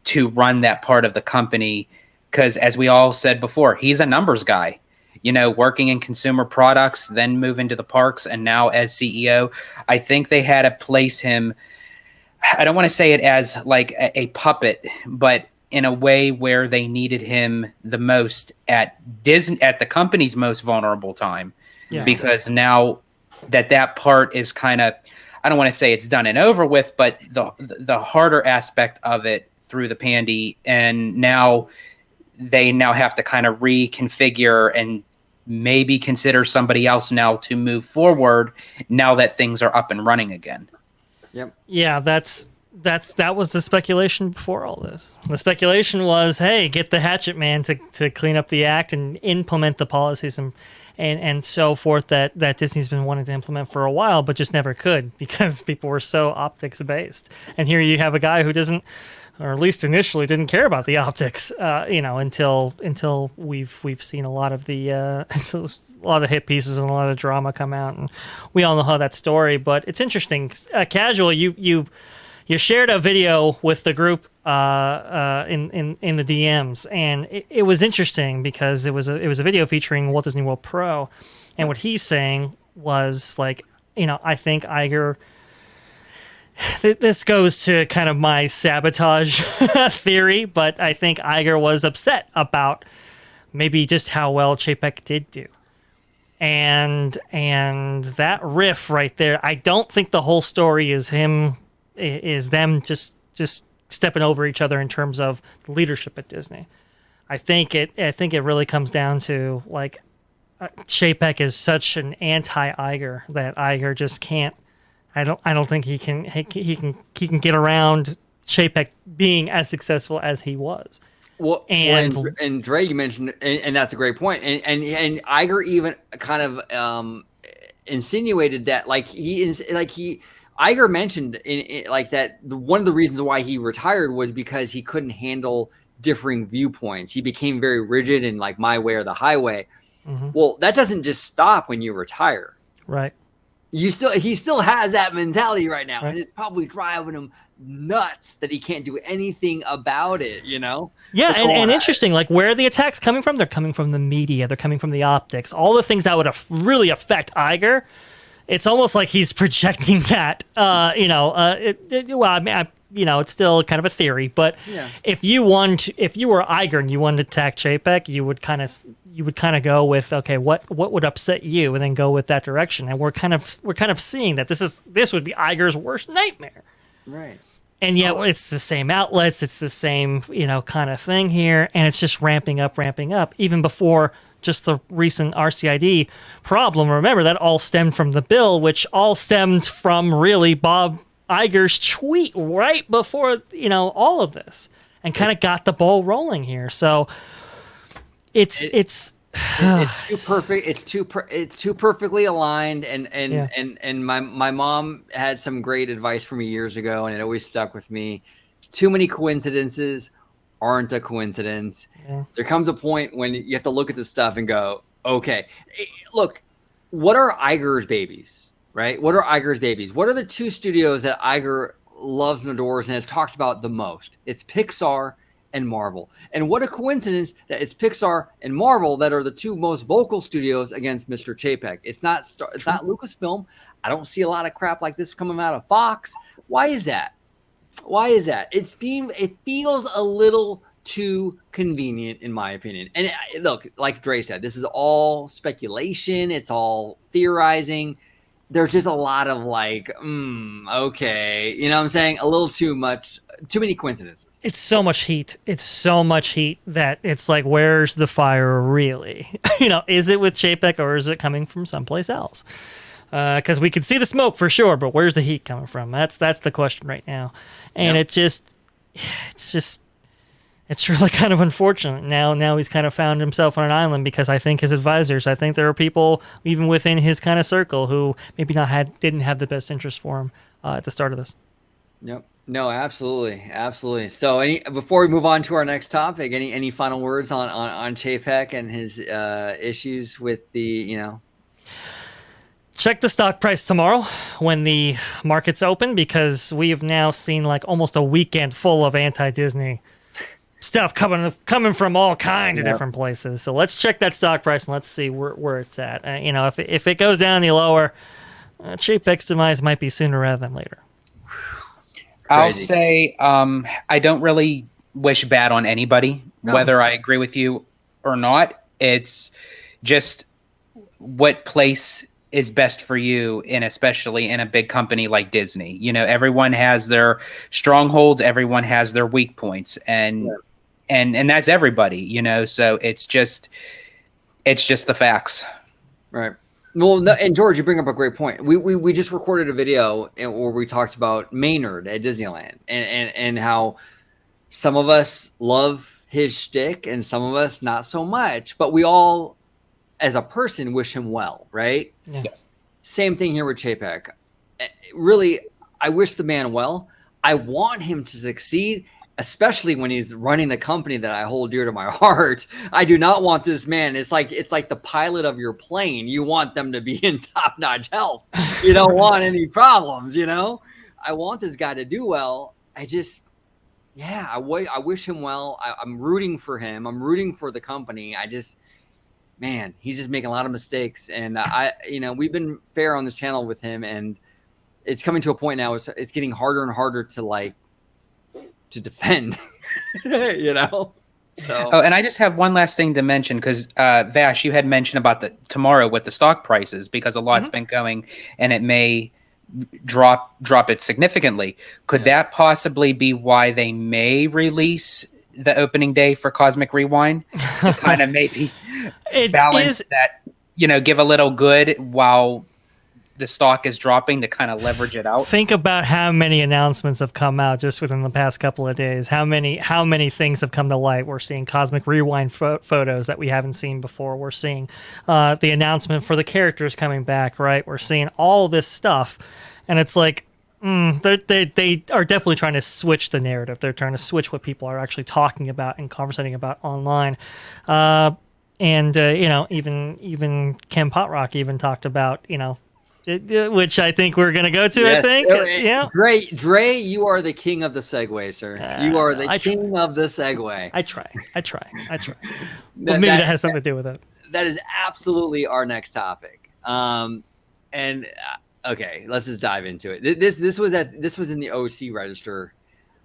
to run that part of the company. Because as we all said before, he's a numbers guy, you know, working in consumer products, then move into the parks, and now as CEO. I think they had to place him, I don't want to say it as like a puppet, but in a way where they needed him the most at Disney, at the company's most vulnerable time. Yeah. Because now that part is kind of, I don't want to say it's done and over with, but the harder aspect of it through the pandy, and now they now have to kind of reconfigure and maybe consider somebody else now to move forward now that things are up and running again. Yep. Yeah, that was the speculation before all this. The speculation was, hey, get the hatchet man to clean up the act and implement the policies and so forth that Disney's been wanting to implement for a while, but just never could because people were so optics based. And here you have a guy who doesn't, or at least initially didn't care about the optics, you know, until we've seen a lot of the hit pieces and a lot of drama come out, and we all know how that story. But it's interesting. Casual, you shared a video with the group in the DMs, and it was interesting because it was a video featuring Walt Disney World Pro, and what he's saying was like, you know, I think Iger. This goes to kind of my sabotage theory, but I think Iger was upset about maybe just how well Chapek did do. And that riff right there, I don't think the whole story is them just stepping over each other in terms of leadership at Disney. I think it really comes down to like Chapek is such an anti-Iger that Iger just can't. I don't think he can get around Chapek being as successful as he was. Well, and Dre, you mentioned, and that's a great point. And Iger even kind of insinuated that Iger mentioned in like that one of the reasons why he retired was because he couldn't handle differing viewpoints. He became very rigid and like my way or the highway. Mm-hmm. Well, that doesn't just stop when you retire, right? He still has that mentality right now, right. And it's probably driving him nuts that he can't do anything about it, you know? Yeah, and interesting, like where are the attacks coming from? They're coming from the media, they're coming from the optics, all the things that would really affect Iger. It's almost like he's projecting that, it's still kind of a theory, but yeah. If you were Iger and you wanted to attack Chapek, you would kind of go with, okay, what would upset you, and then go with that direction. And we're kind of seeing that this would be Iger's worst nightmare. Right. And yet it's the same outlets, it's the same, kind of thing here, and it's just ramping up, even before just the recent RCID problem. Remember, that all stemmed from the bill, which all stemmed from really Bob Iger's tweet right before, all of this, and kind of got the ball rolling here. So it's too perfect. It's too perfectly aligned, and my mom had some great advice for me years ago, and it always stuck with me. Too many coincidences aren't a coincidence. Yeah. There comes a point when you have to look at this stuff and go, okay, look, what are Iger's babies, right? What are Iger's babies? What are the two studios that Iger loves and adores and has talked about the most? It's Pixar and Marvel. And what a coincidence that it's Pixar and Marvel that are the two most vocal studios against Mr. Chapek. It's not Lucasfilm. I don't see a lot of crap like this coming out of Fox. Why is that? It feels a little too convenient, in my opinion. And look, like Dre said, this is all speculation. It's all theorizing. There's just a lot of like, okay. You know what I'm saying? A little too much, too many coincidences. It's so much heat. That it's like, where's the fire really? Is it with Chapek or is it coming from someplace else? Because we can see the smoke for sure, but where's the heat coming from? That's the question right now. And it's really kind of unfortunate. Now he's kind of found himself on an island because I think his advisors, I think there are people even within his kind of circle who maybe didn't have the best interest for him at the start of this. Yep. No, absolutely. So, before we move on to our next topic, any final words on Chapek and his issues with the Check the stock price tomorrow when the markets open, because we have now seen like almost a weekend full of anti-Disney stuff coming from all kinds of different places. So let's check that stock price and let's see where it's at. If it goes down any lower, Chapek's demise might be sooner rather than later. I'll say I don't really wish bad on anybody, whether I agree with you or not. It's just what place is best for you, and especially in a big company like Disney. Everyone has their strongholds, everyone has their weak points, and that's everybody, so it's just the facts. Right. Well, no, and George, you bring up a great point. We just recorded a video where we talked about Maynard at Disneyland and how some of us love his shtick and some of us not so much, but we all, as a person, wish him well, right? Yeah. Yes. Same thing here with Chapek. Really, I wish the man well. I want him to succeed, especially when he's running the company that I hold dear to my heart. I do not want this man. It's like the pilot of your plane. You want them to be in top-notch health. You don't want any problems, I want this guy to do well. I wish him well. I'm rooting for him. I'm rooting for the company. Man, he's just making a lot of mistakes. And we've been fair on this channel with him, and it's coming to a point now. It's getting harder and harder to defend, So. Oh, and I just have one last thing to mention, because Vash, you had mentioned about tomorrow with the stock prices, because a lot's been going and it may drop it significantly. Could that possibly be why they may release the opening day for Cosmic Rewind? Kind of maybe balance that, give a little good while the stock is dropping to kind of leverage it out. Think about how many announcements have come out just within the past couple of days. How many things have come to light. We're seeing Cosmic Rewind photos that we haven't seen before. We're seeing the announcement for the characters coming back, right? We're seeing all this stuff, and it's like, they are definitely trying to switch the narrative. They're trying to switch what people are actually talking about and conversating about online. Even Ken Potrock even talked about, which I think we're going to go to, yes. I think. Dre, you are the king of the segue, sir. You are the king of the segue. I try. Well, maybe that has something to do with it. That is absolutely our next topic. Okay, let's just dive into it. This was in the OC Register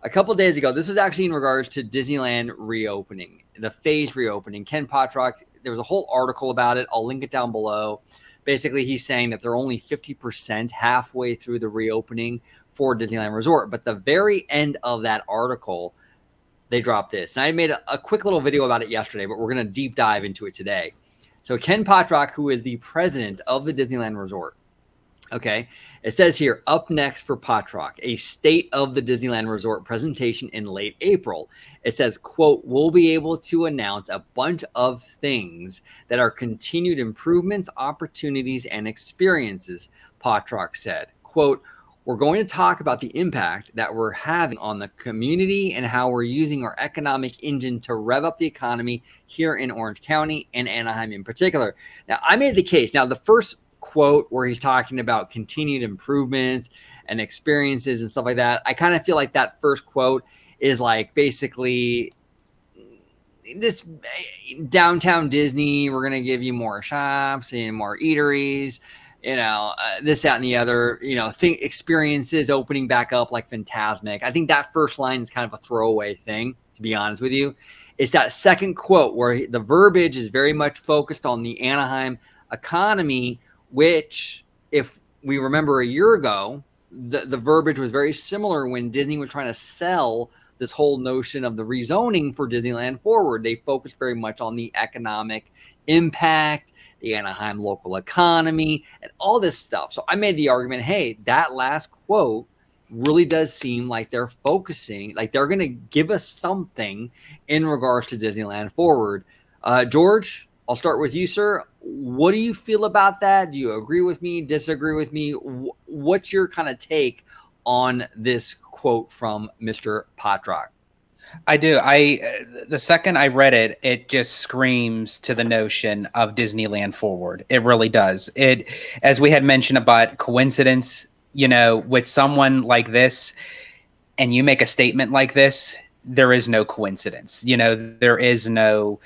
a couple days ago. This was actually in regards to Disneyland reopening, the phased reopening. Ken Potrock, there was a whole article about it. I'll link it down below. Basically, he's saying that they're only 50% halfway through the reopening for Disneyland Resort. But the very end of that article, they dropped this. And I made a quick little video about it yesterday, but we're going to deep dive into it today. So Ken Potrock, who is the president of the Disneyland Resort, okay, it says here, up next for Potrock, a State of the Disneyland Resort presentation in late April. It says, quote, we'll be able to announce a bunch of things that are continued improvements, opportunities, and experiences, Potrock said. Quote, we're going to talk about the impact that we're having on the community and how we're using our economic engine to rev up the economy here in Orange County and Anaheim in particular. Now, I made the case. Now, the first quote where he's talking about continued improvements and experiences and stuff like that, I kind of feel like that first quote is like basically this downtown Disney, we're going to give you more shops and more eateries, you know, this, that, and the other, you know, experiences opening back up like Fantasmic. I think that first line is kind of a throwaway thing, to be honest with you. It's that second quote where the verbiage is very much focused on the Anaheim economy, which, if we remember a year ago, the verbiage was very similar when Disney was trying to sell this whole notion of the rezoning for Disneyland Forward. They focused very much on the economic impact, the Anaheim local economy, and all this stuff. So I made the argument, hey, that last quote really does seem like they're focusing, like they're going to give us something in regards to Disneyland Forward. George, I'll start with you, sir. What do you feel about that? Do you agree with me, disagree with me? What's your kind of take on this quote from Mr. Potrock? I do. The second I read it, it just screams to the notion of Disneyland Forward. It really does. It, as we had mentioned about coincidence, you know, with someone like this, and you make a statement like this, there is no coincidence. You know, there is no,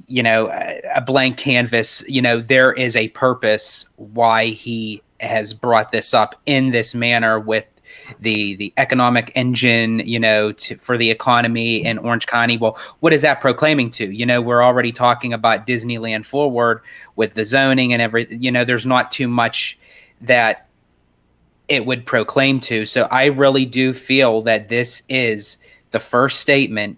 you know, a blank canvas. You know, there is a purpose why he has brought this up in this manner with the economic engine, you know, for the economy in Orange County. Well, what is that proclaiming to? You know, we're already talking about Disneyland Forward with the zoning and everything. You know, there's not too much that it would proclaim to. So I really do feel that this is the first statement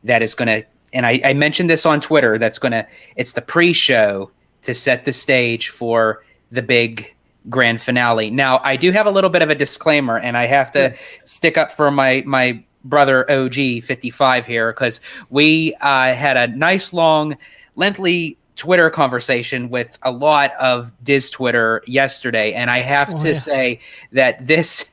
that is going to, and I mentioned this on Twitter, that's going to, it's the pre-show to set the stage for the big grand finale. Now, I do have a little bit of a disclaimer, and I have to stick up for my brother OG 55 here, because we had a nice, long, lengthy Twitter conversation with a lot of Diz Twitter yesterday, and I have to say that this,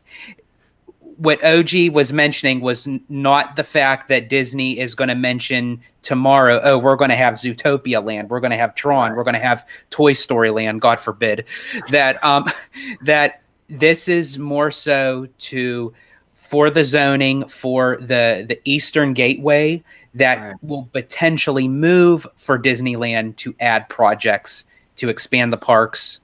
what OG was mentioning was not the fact that Disney is going to mention tomorrow, oh, we're going to have Zootopia Land, we're going to have Tron, we're going to have Toy Story Land, God forbid, that that this is more so for the zoning for the Eastern Gateway that will potentially move for Disneyland to add projects to expand the parks,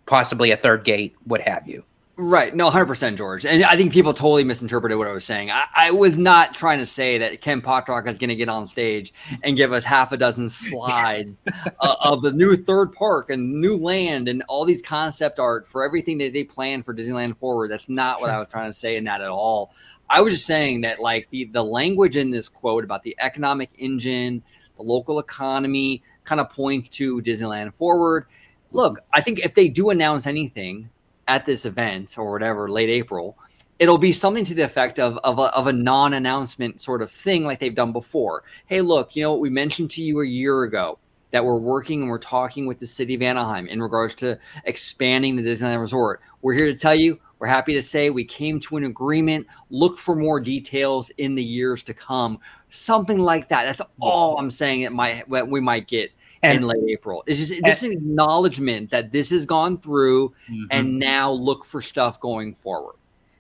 possibly a third gate, what have you. Right. No, 100%, George. And I think people totally misinterpreted what I was saying. I was not trying to say that Ken Potrock is going to get on stage and give us half a dozen slides of the new third park and new land and all these concept art for everything that they plan for Disneyland Forward. That's not what I was trying to say in that at all. I was just saying that, like, the language in this quote about the economic engine, the local economy, kind of points to Disneyland Forward. Look, I think if they do announce anything at this event or whatever, late April, it'll be something to the effect of a non-announcement sort of thing like they've done before. Hey, look, you know what we mentioned to you a year ago, that we're working and we're talking with the city of Anaheim in regards to expanding the Disneyland Resort. We're here to tell you, we're happy to say we came to an agreement. Look for more details in the years to come. Something like that. That's all I'm saying that we might get in late April. It's just an acknowledgement that this has gone through, and now look for stuff going forward.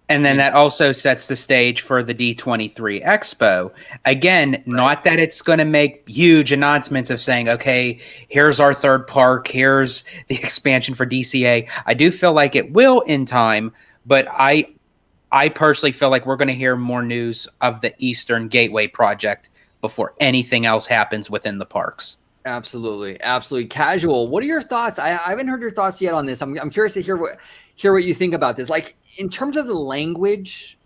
And then that also sets the stage for the D23 Expo. Again, not that it's going to make huge announcements of saying, okay, here's our third park, here's the expansion for DCA. I do feel like it will in time, but I personally feel like we're going to hear more news of the Eastern Gateway project before anything else happens within the parks. Absolutely. Casual, what are your thoughts? I haven't heard your thoughts yet on this. I'm curious to hear what you think about this. Like in terms of the language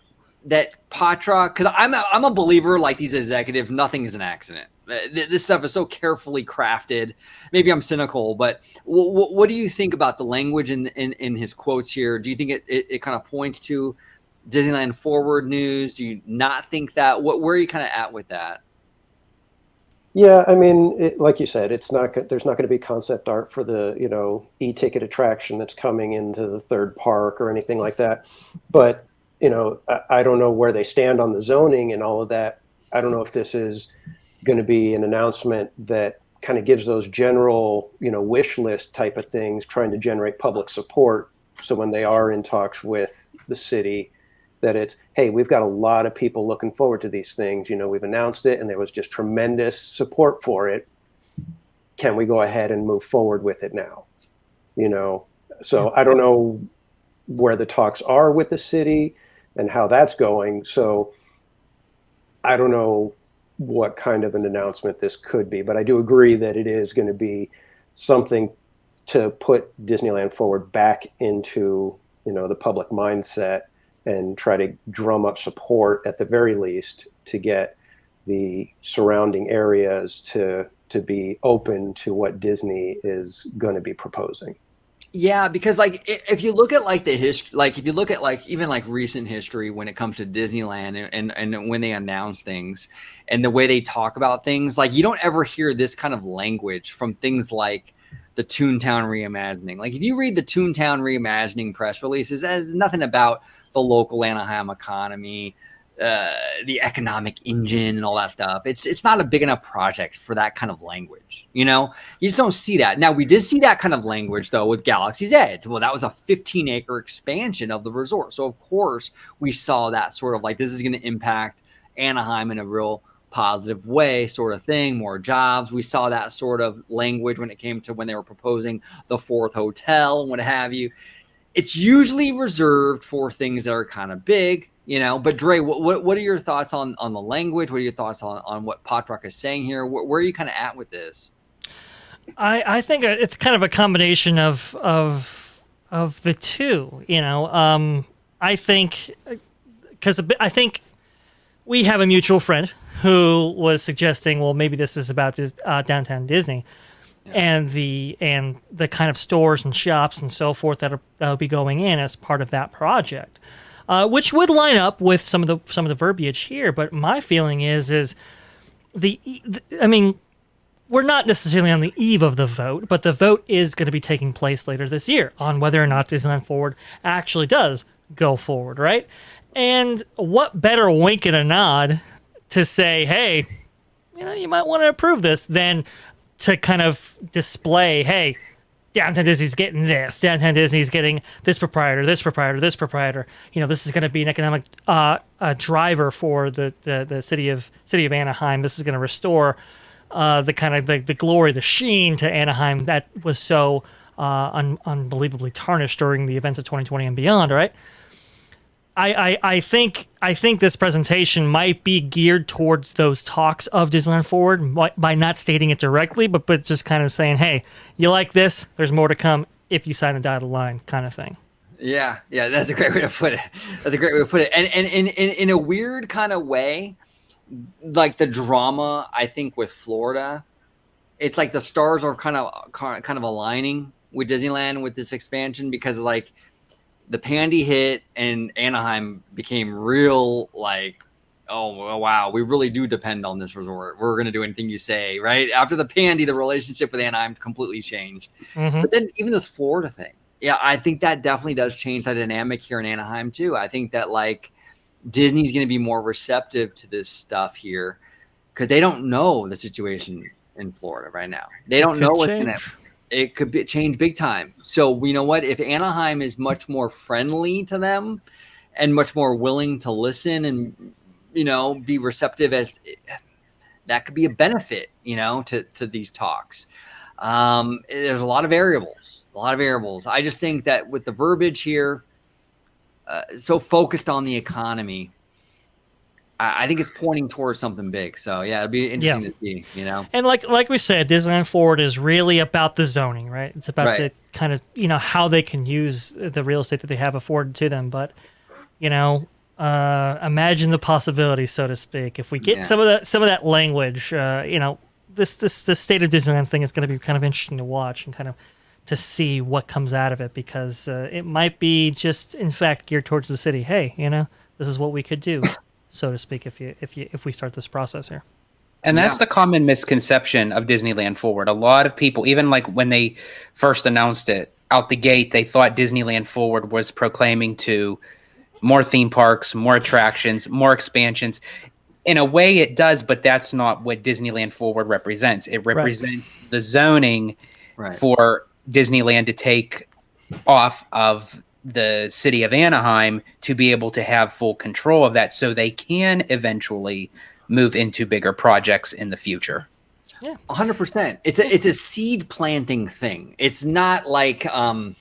that Potrock, because I'm a believer, like these executives, nothing is an accident. This stuff is so carefully crafted. Maybe I'm cynical, but what do you think about the language in his quotes here? Do you think it kind of points to Disneyland Forward news? Do you not think that? Where are you kind of at with that? Yeah, I mean, like you said, it's not. There's not going to be concept art for the e-ticket attraction that's coming into the third park or anything like that. But I don't know where they stand on the zoning and all of that. I don't know if this is going to be an announcement that kind of gives those general, wish list type of things, trying to generate public support. So when they are in talks with the city, that it's, hey, we've got a lot of people looking forward to these things. We've announced it and there was just tremendous support for it. Can we go ahead and move forward with it now? So I don't know where the talks are with the city and how that's going. So I don't know what kind of an announcement this could be, but I do agree that it is going to be something to put Disneyland Forward back into, the public mindset and try to drum up support at the very least to get the surrounding areas to be open to what Disney is going to be proposing. Yeah, because like if you look at like the history, like if you look at like even like recent history when it comes to Disneyland and when they announce things and the way they talk about things, like you don't ever hear this kind of language from things like the Toontown reimagining. Like if you read the Toontown reimagining press releases, it has nothing about the local Anaheim economy, the economic engine and all that stuff. It's not a big enough project for that kind of language. You just don't see that. Now we did see that kind of language though with Galaxy's Edge. Well, that was a 15-acre expansion of the resort. So of course we saw that sort of like, this is going to impact Anaheim in a real positive way sort of thing, more jobs. We saw that sort of language when it came to when they were proposing the fourth hotel and what have you. It's usually reserved for things that are kind of big, But Dre, what are your thoughts on the language? What are your thoughts on what Potrock is saying here? Where are you kind of at with this? I think it's kind of a combination of the two. I think I think we have a mutual friend who was suggesting, well, maybe this is about downtown Disney. Yeah. And the kind of stores and shops and so forth that'll be going in as part of that project, which would line up with some of the verbiage here. But my feeling is I mean, we're not necessarily on the eve of the vote, but the vote is going to be taking place later this year on whether or not Disneyland Forward actually does go forward, right? And what better wink and a nod to say, hey, you might want to approve this than to kind of display, hey, downtown Disney's getting this, downtown Disney's getting this proprietor, this proprietor, this proprietor. This is going to be an economic driver for the city of Anaheim. This is going to restore the kind of the glory, the sheen to Anaheim that was so unbelievably tarnished during the events of 2020 and beyond. Right. I think this presentation might be geared towards those talks of Disneyland Forward by not stating it directly, but just kind of saying, hey, you like this? There's more to come if you sign a dotted line kind of thing. Yeah, that's a great way to put it. And in a weird kind of way, like the drama, I think with Florida, it's like the stars are kind of aligning with Disneyland with this expansion because like the Pandy hit and Anaheim became real like, oh, wow, we really do depend on this resort. We're going to do anything you say, right? After the Pandy, the relationship with Anaheim completely changed. Mm-hmm. But then even this Florida thing, yeah, I think that definitely does change the dynamic here in Anaheim too. I think that like Disney's going to be more receptive to this stuff here because they don't know the situation in Florida right now. They don't know what's going to it could be change big time. So you know what? If Anaheim is much more friendly to them and much more willing to listen and, be receptive as that could be a benefit, to these talks. There's a lot of variables. I just think that with the verbiage here, so focused on the economy, I think it's pointing towards something big. So yeah, it'll be interesting to see, you know. And like we said, Disneyland Forward is really about the zoning, right? It's about the Right. kind of, you know, how they can use the real estate that they have afforded to them. But, you know, imagine the possibilities, so to speak. If we get some of that language, you know, this state of Disneyland thing is going to be kind of interesting to watch and kind of to see what comes out of it, because it might be just, in fact, geared towards the city. Hey, you know, this is what we could do, so to speak, if we start this process here. And that's the common misconception of Disneyland Forward. A lot of people, even like when they first announced it out the gate, they thought Disneyland Forward was proclaiming to more theme parks, more attractions, more expansions. In a way it does, but that's not what Disneyland Forward represents. It represents the zoning for Disneyland to take off of the city of Anaheim to be able to have full control of that, so they can eventually move into bigger projects in the future. Yeah, 100%. It's a seed planting thing. It's not like a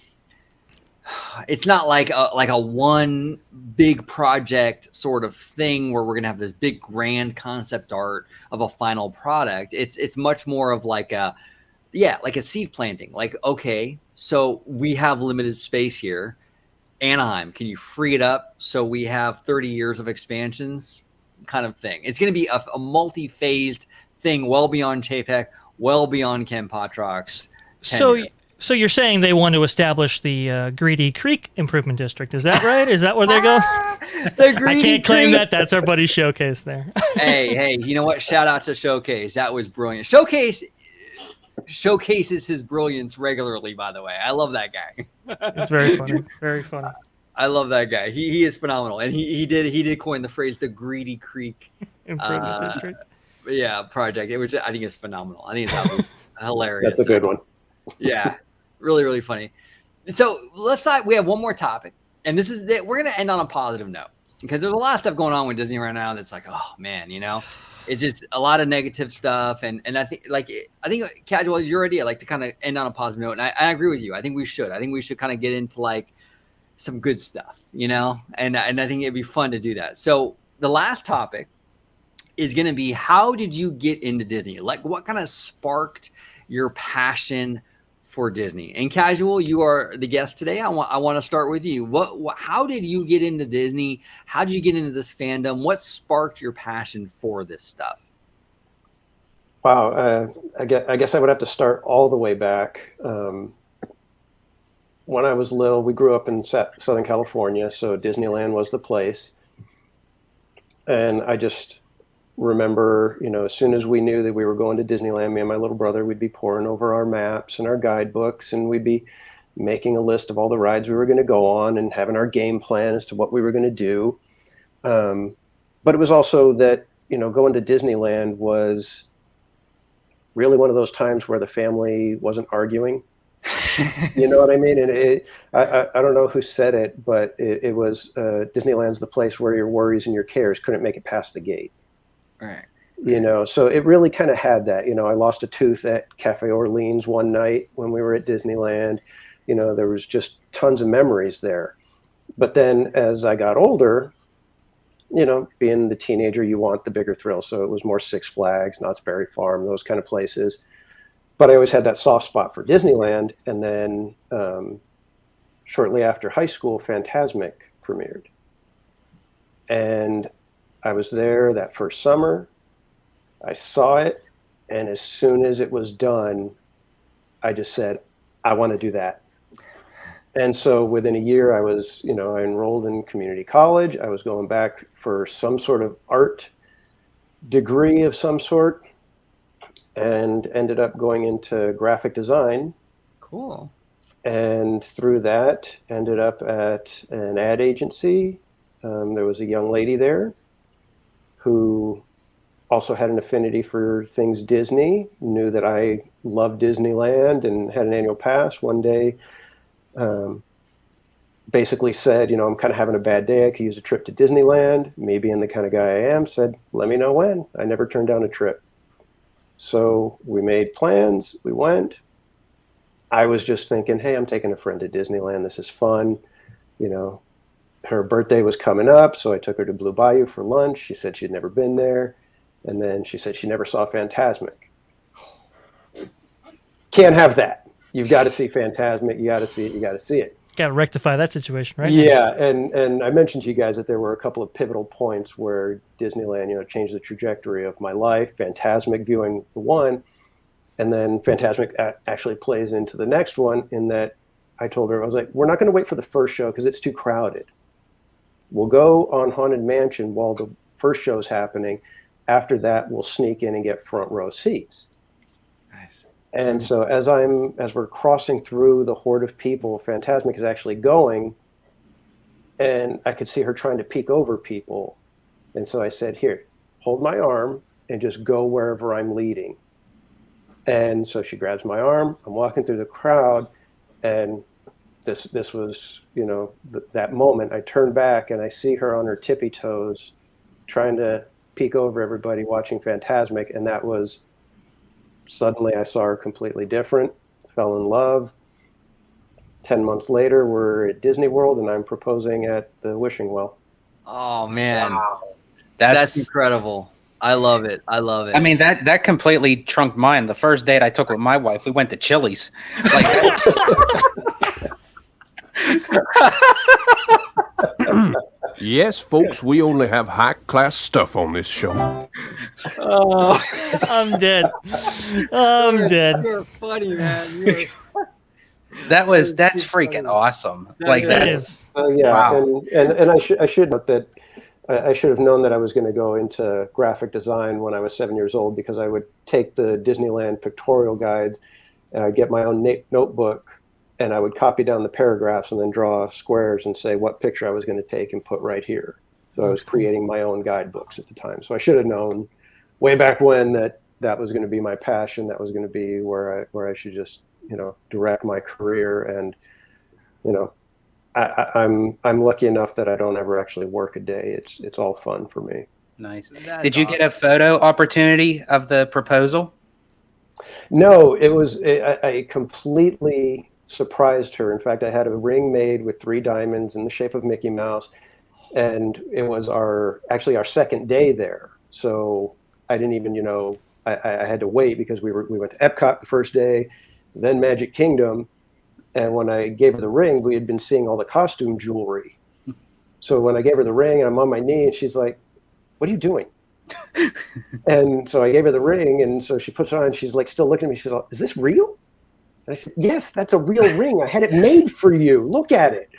one big project sort of thing where we're gonna have this big grand concept art of a final product. It's much more of like a seed planting. Like, okay, so we have limited space here. Anaheim, can you free it up so we have 30 years of expansions, kind of thing. It's going to be a multi-phased thing, well beyond Chapek, well beyond Ken Potrock's tenure. So you're saying they want to establish the Reedy Creek Improvement District? Is that right? Is that where they go? I can't claim that. That's our buddy Showcase there. hey, you know what? Shout out to Showcase. That was brilliant. Showcase showcases his brilliance regularly, by the way. I love that guy. It's very funny. Very funny. I love that guy. He is phenomenal. And he did coin the phrase the Reedy Creek Improvement District. Yeah, project. I think it's phenomenal. I think it's hilarious. That's a good one. Yeah. Really, really funny. So let's talk. We have one more topic. And this is that we're gonna end on a positive note. Because there's a lot of stuff going on with Disney right now that's like, oh man, you know. It's just a lot of negative stuff, and I think casual is your idea, like to kind of end on a positive note, and I agree with you. I think we should kind of get into like some good stuff, you know, and I think it'd be fun to do that. So the last topic is going to be, how did you get into Disney? Like, what kind of sparked your passion for Disney? And Casual, you are the guest today. I want to start with you. How did you get into Disney? How did you get into this fandom? What sparked your passion for this stuff? Wow, I guess I would have to start all the way back. When I was little, we grew up in Southern California, so Disneyland was the place. And I just remember, you know, as soon as we knew that we were going to Disneyland, me and my little brother, we'd be poring over our maps and our guidebooks, and we'd be making a list of all the rides we were going to go on and having our game plan as to what we were going to do. But it was also that, you know, going to Disneyland was really one of those times where the family wasn't arguing. You know what I mean? And I don't know who said it, but it was Disneyland's the place where your worries and your cares couldn't make it past the gate. Right. You know, so it really kind of had that. You know, I lost a tooth at Cafe Orleans one night when we were at Disneyland. You know, there was just tons of memories there. But then as I got older, you know, being the teenager, you want the bigger thrill. So it was more Six Flags, Knott's Berry Farm, those kind of places. But I always had that soft spot for Disneyland. And then shortly after high school, Fantasmic premiered. And I was there that first summer. I saw it. And as soon as it was done, I just said, I want to do that. And so within a year, I was, you know, I enrolled in community college. I was going back for some sort of art degree of some sort, and ended up going into graphic design. Cool. And through that, ended up at an ad agency. There was a young lady there who also had an affinity for things Disney, knew that I loved Disneyland and had an annual pass. One day, basically said, you know, I'm kind of having a bad day. I could use a trip to Disneyland. Me being the kind of guy I am, said, let me know when. I never turned down a trip. So we made plans. We went. I was just thinking, hey, I'm taking a friend to Disneyland. This is fun. You know, her birthday was coming up, so I took her to Blue Bayou for lunch. She said she'd never been there. And then she said she never saw Fantasmic. Can't have that. You've got to see Fantasmic. You got to see it. You got to see it. Got to rectify that situation, right? Yeah, and I mentioned to you guys that there were a couple of pivotal points where Disneyland, changed the trajectory of my life. Fantasmic viewing the one, and then Fantasmic actually plays into the next one in that I told her, I was like, we're not going to wait for the first show because it's too crowded. We'll go on Haunted Mansion while the first show's happening. After that, we'll sneak in and get front row seats. Nice. And so as we're crossing through the horde of people, Fantasmic is actually going, and I could see her trying to peek over people. And so I said, here, hold my arm and just go wherever I'm leading. And so she grabs my arm. I'm walking through the crowd, and this was, that moment. I turn back and I see her on her tippy toes trying to peek over everybody watching Fantasmic, and that was suddenly I saw her completely different, fell in love. 10 months later, we're at Disney World, and I'm proposing at the Wishing Well. Oh man, Wow. That's incredible. I love it. I love it. I mean, that completely trunked mine. The first date I took with my wife, we went to Chili's. Like, Yes, folks, we only have high-class stuff on this show. oh, I'm dead. I'm dead. You're funny, man. that's freaking awesome. Like It that is. Yeah, Wow. and I should note that I should have known that I was going to go into graphic design when I was 7 years old, because I would take the Disneyland pictorial guides and I'd get my own notebook, and I would copy down the paragraphs and then draw squares and say what picture I was going to take and put right here. So I was creating my own guidebooks at the time. So I should have known way back when that was going to be my passion. That was going to be where I should just, direct my career. And, I'm lucky enough that I don't ever actually work a day. It's all fun for me. nice. That's Did you get a photo opportunity of the proposal? No, I completely surprised her. In fact, I had a ring made with 3 diamonds in the shape of Mickey Mouse, and it was our second day there. So I didn't even, I had to wait because we went to Epcot the first day, then Magic Kingdom. And when I gave her the ring, we had been seeing all the costume jewelry. So when I gave her the ring, and I'm on my knee, and she's like, "What are you doing?" And so I gave her the ring, and so she puts it on, and she's like still looking at me. She said, "Is this real?" And I said, "Yes, that's a real ring. I had it made for you. Look at it."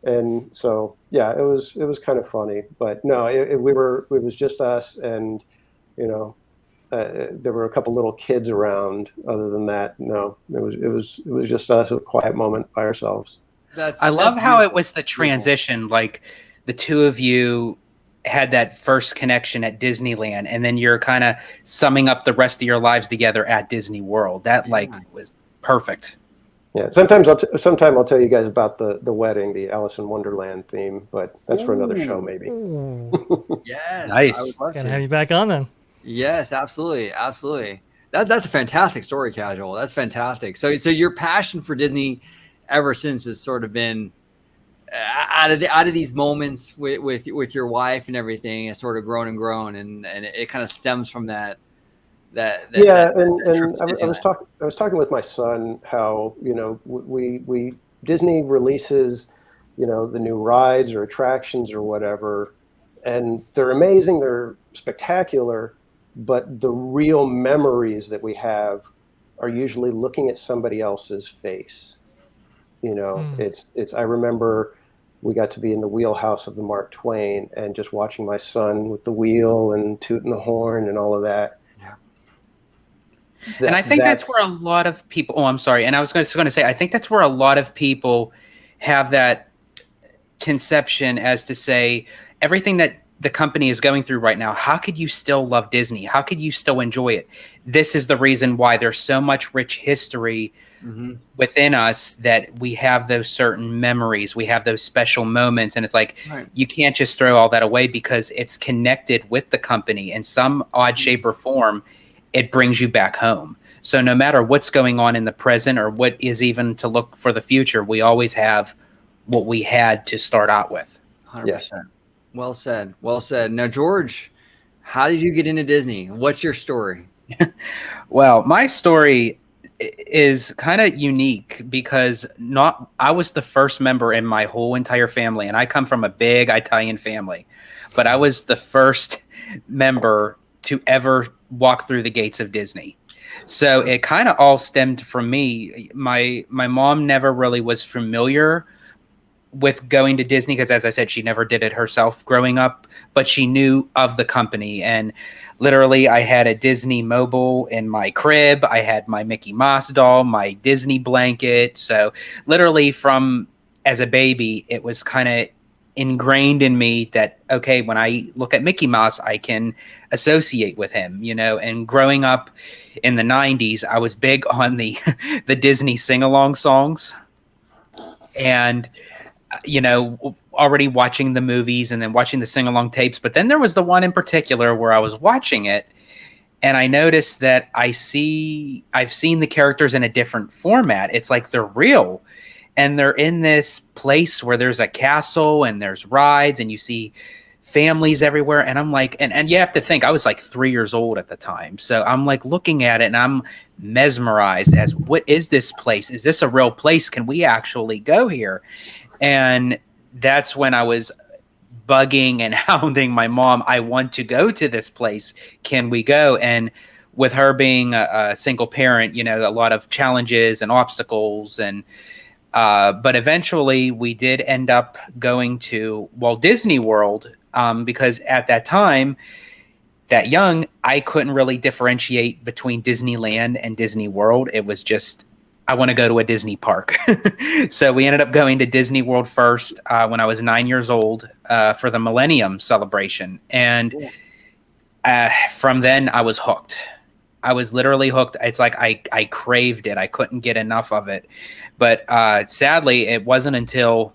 And so, yeah, it was kind of funny, but no, it was just us, and there were a couple little kids around. Other than that, no, it was just us, a quiet moment by ourselves. I love how it was the transition. Like the two of you had that first connection at Disneyland, and then you're kind of summing up the rest of your lives together at Disney World. That was perfect. Yeah, sometime I'll tell you guys about the wedding, the Alice in Wonderland theme, but that's for another show maybe. Yes. Nice. I would love Gotta to. have you back on then. Yes, absolutely. Absolutely. That's a fantastic story, Casual. That's fantastic. So your passion for Disney ever since has sort of been out of these moments with your wife and everything has sort of grown and grown, and it kind of stems from that. I was talking with my son how we Disney releases the new rides or attractions or whatever, and they're amazing, they're spectacular, but the real memories that we have are usually looking at somebody else's face. It's I remember we got to be in the wheelhouse of the Mark Twain and just watching my son with the wheel and tooting the horn and all of that. And I think that's where a lot of people. Oh, I'm sorry. And I was going to say, I think that's where a lot of people have that conception as to say everything that the company is going through right now. How could you still love Disney? How could you still enjoy it? This is the reason why there's so much rich history within us, that we have those certain memories, we have those special moments, and it's like you can't just throw all that away because it's connected with the company in some odd shape or form. It brings you back home. So no matter what's going on in the present or what is even to look for the future, we always have what we had to start out with. Yes. 100%. Well said. Well said. Now, George, how did you get into Disney? What's your story? Well, my story is kind of unique because not I was the first member in my whole entire family, and I come from a big Italian family, but I was the first member to ever walk through the gates of Disney. So it kind of all stemmed from me. My mom never really was familiar with going to Disney because, as I said, she never did it herself growing up, but she knew of the company. And literally, I had a Disney mobile in my crib. I had my Mickey Mouse doll, my Disney blanket. So literally from as a baby, it was kind of ingrained in me that, okay, when I look at Mickey Mouse, I can associate with him, and growing up in the 90s, I was big on the Disney sing-along songs. And already watching the movies and then watching the sing-along tapes. But then there was the one in particular where I was watching it and I noticed that I've seen the characters in a different format. It's like they're real and they're in this place where there's a castle and there's rides and you see families everywhere. And I'm like, and you have to think I was like 3 years old at the time. So I'm like looking at it and I'm mesmerized as what is this place? Is this a real place? Can we actually go here? And that's when I was bugging and hounding my mom. I want to go to this place. Can we go? And with her being a single parent, a lot of challenges and obstacles. And but eventually we did end up going to Walt Disney World because at that time, that young, I couldn't really differentiate between Disneyland and Disney World. It was just I want to go to a Disney park. So we ended up going to Disney World first when I was 9 years old for the Millennium celebration. And from then I was hooked. I was literally hooked. It's like I craved it. I couldn't get enough of it. But sadly, it wasn't until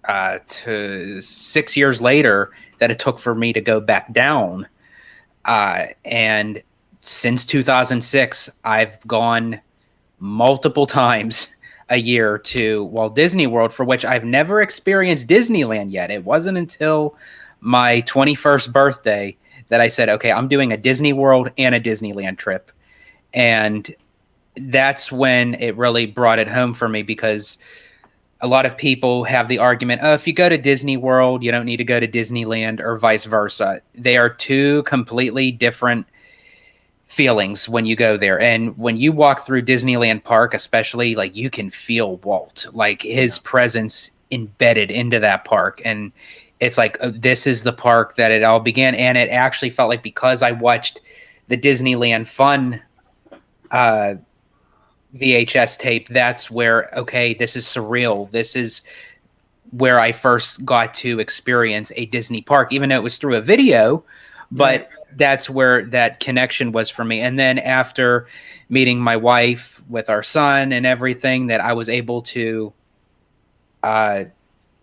6 years later that it took for me to go back down. And since 2006, I've gone multiple times a year to Walt Disney World, for which I've never experienced Disneyland yet. It wasn't until my 21st birthday that I said, okay, I'm doing a Disney World and a Disneyland trip. And that's when it really brought it home for me because a lot of people have the argument, oh, if you go to Disney World, you don't need to go to Disneyland or vice versa. They are two completely different feelings when you go there. And when you walk through Disneyland Park, especially, like you can feel Walt, like his presence embedded into that park. And it's like, this is the park that it all began. And it actually felt like because I watched the Disneyland Fun VHS tape, that's where, okay, this is surreal. This is where I first got to experience a Disney park, even though it was through a video, but that's where that connection was for me. And then after meeting my wife with our son and everything, that I was able to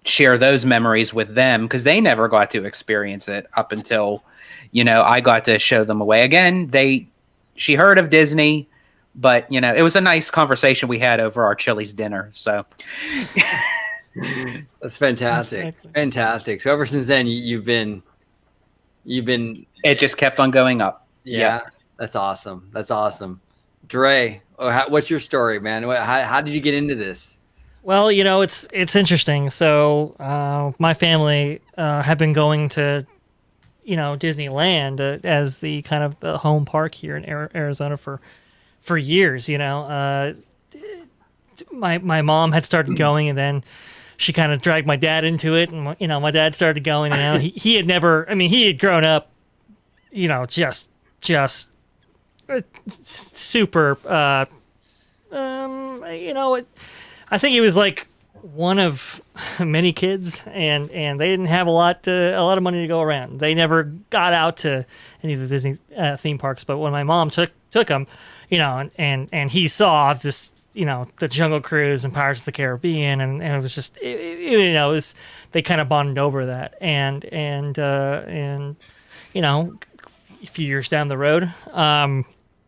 share those memories with them because they never got to experience it up until, I got to show them away. Again, she heard of Disney, but, it was a nice conversation we had over our Chili's dinner. So that's fantastic. Fantastic. So ever since then, you've been it just kept on going up. Yeah. That's awesome. That's awesome. Dre, what's your story, man? How did you get into this? Well, it's interesting. So my family have been going to, Disneyland as the kind of the home park here in Arizona for years. My mom had started going, and then she kind of dragged my dad into it, and my dad started going. And he had never. I mean, he had grown up, just super. I think he was like one of many kids, and they didn't have a lot of money to go around. They never got out to any of the Disney theme parks. But when my mom took him, and he saw this, the Jungle Cruise and Pirates of the Caribbean, and it was just, they kind of bonded over that, and a few years down the road,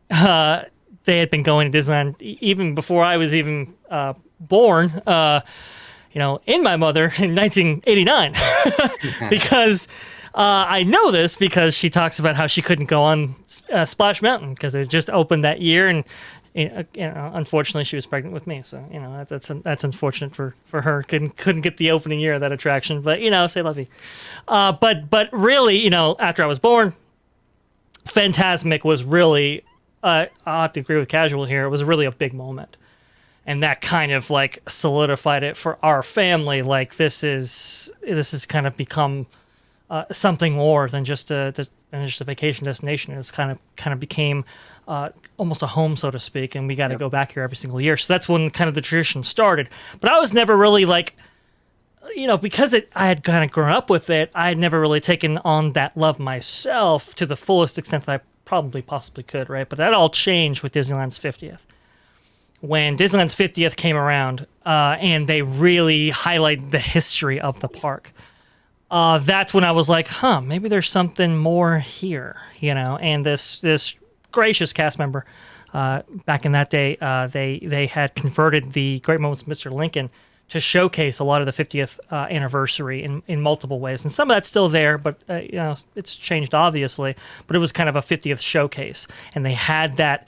they had been going to Disneyland even before I was even born. in my mother in 1989 because I know this because she talks about how she couldn't go on Splash Mountain because it just opened that year, and unfortunately she was pregnant with me. So that's unfortunate for her. Couldn't get the opening year of that attraction, but say lovey. But really, after I was born, Fantasmic was really. I'll have to agree with Casual here. It was really a big moment. And that kind of like solidified it for our family. Like this has kind of become something more than just a vacation destination. It's kind of became almost a home, so to speak. And we got to go back here every single year. So that's when kind of the tradition started. But I was never really like, because I had kind of grown up with it. I had never really taken on that love myself to the fullest extent that I probably possibly could. Right, but that all changed with Disneyland's 50th. When Disneyland's 50th came around and they really highlighted the history of the park, that's when I was like, maybe there's something more here, And this gracious cast member back in that day, they had converted the Great Moments of Mr. Lincoln to showcase a lot of the 50th anniversary in multiple ways. And some of that's still there, but it's changed obviously. But it was kind of a 50th showcase. And they had that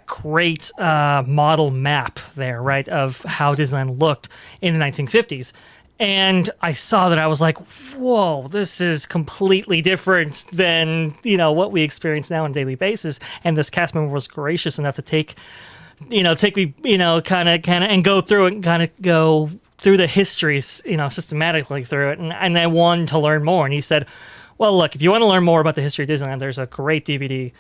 great model map there, right, of how Disneyland looked in the 1950s. And I saw that, I was like, whoa, this is completely different than, what we experience now on a daily basis. And this cast member was gracious enough to take me, kind of, and go through it and kind of go through the histories, systematically through it. And I wanted to learn more. And he said, well, look, if you want to learn more about the history of Disneyland, there's a great DVD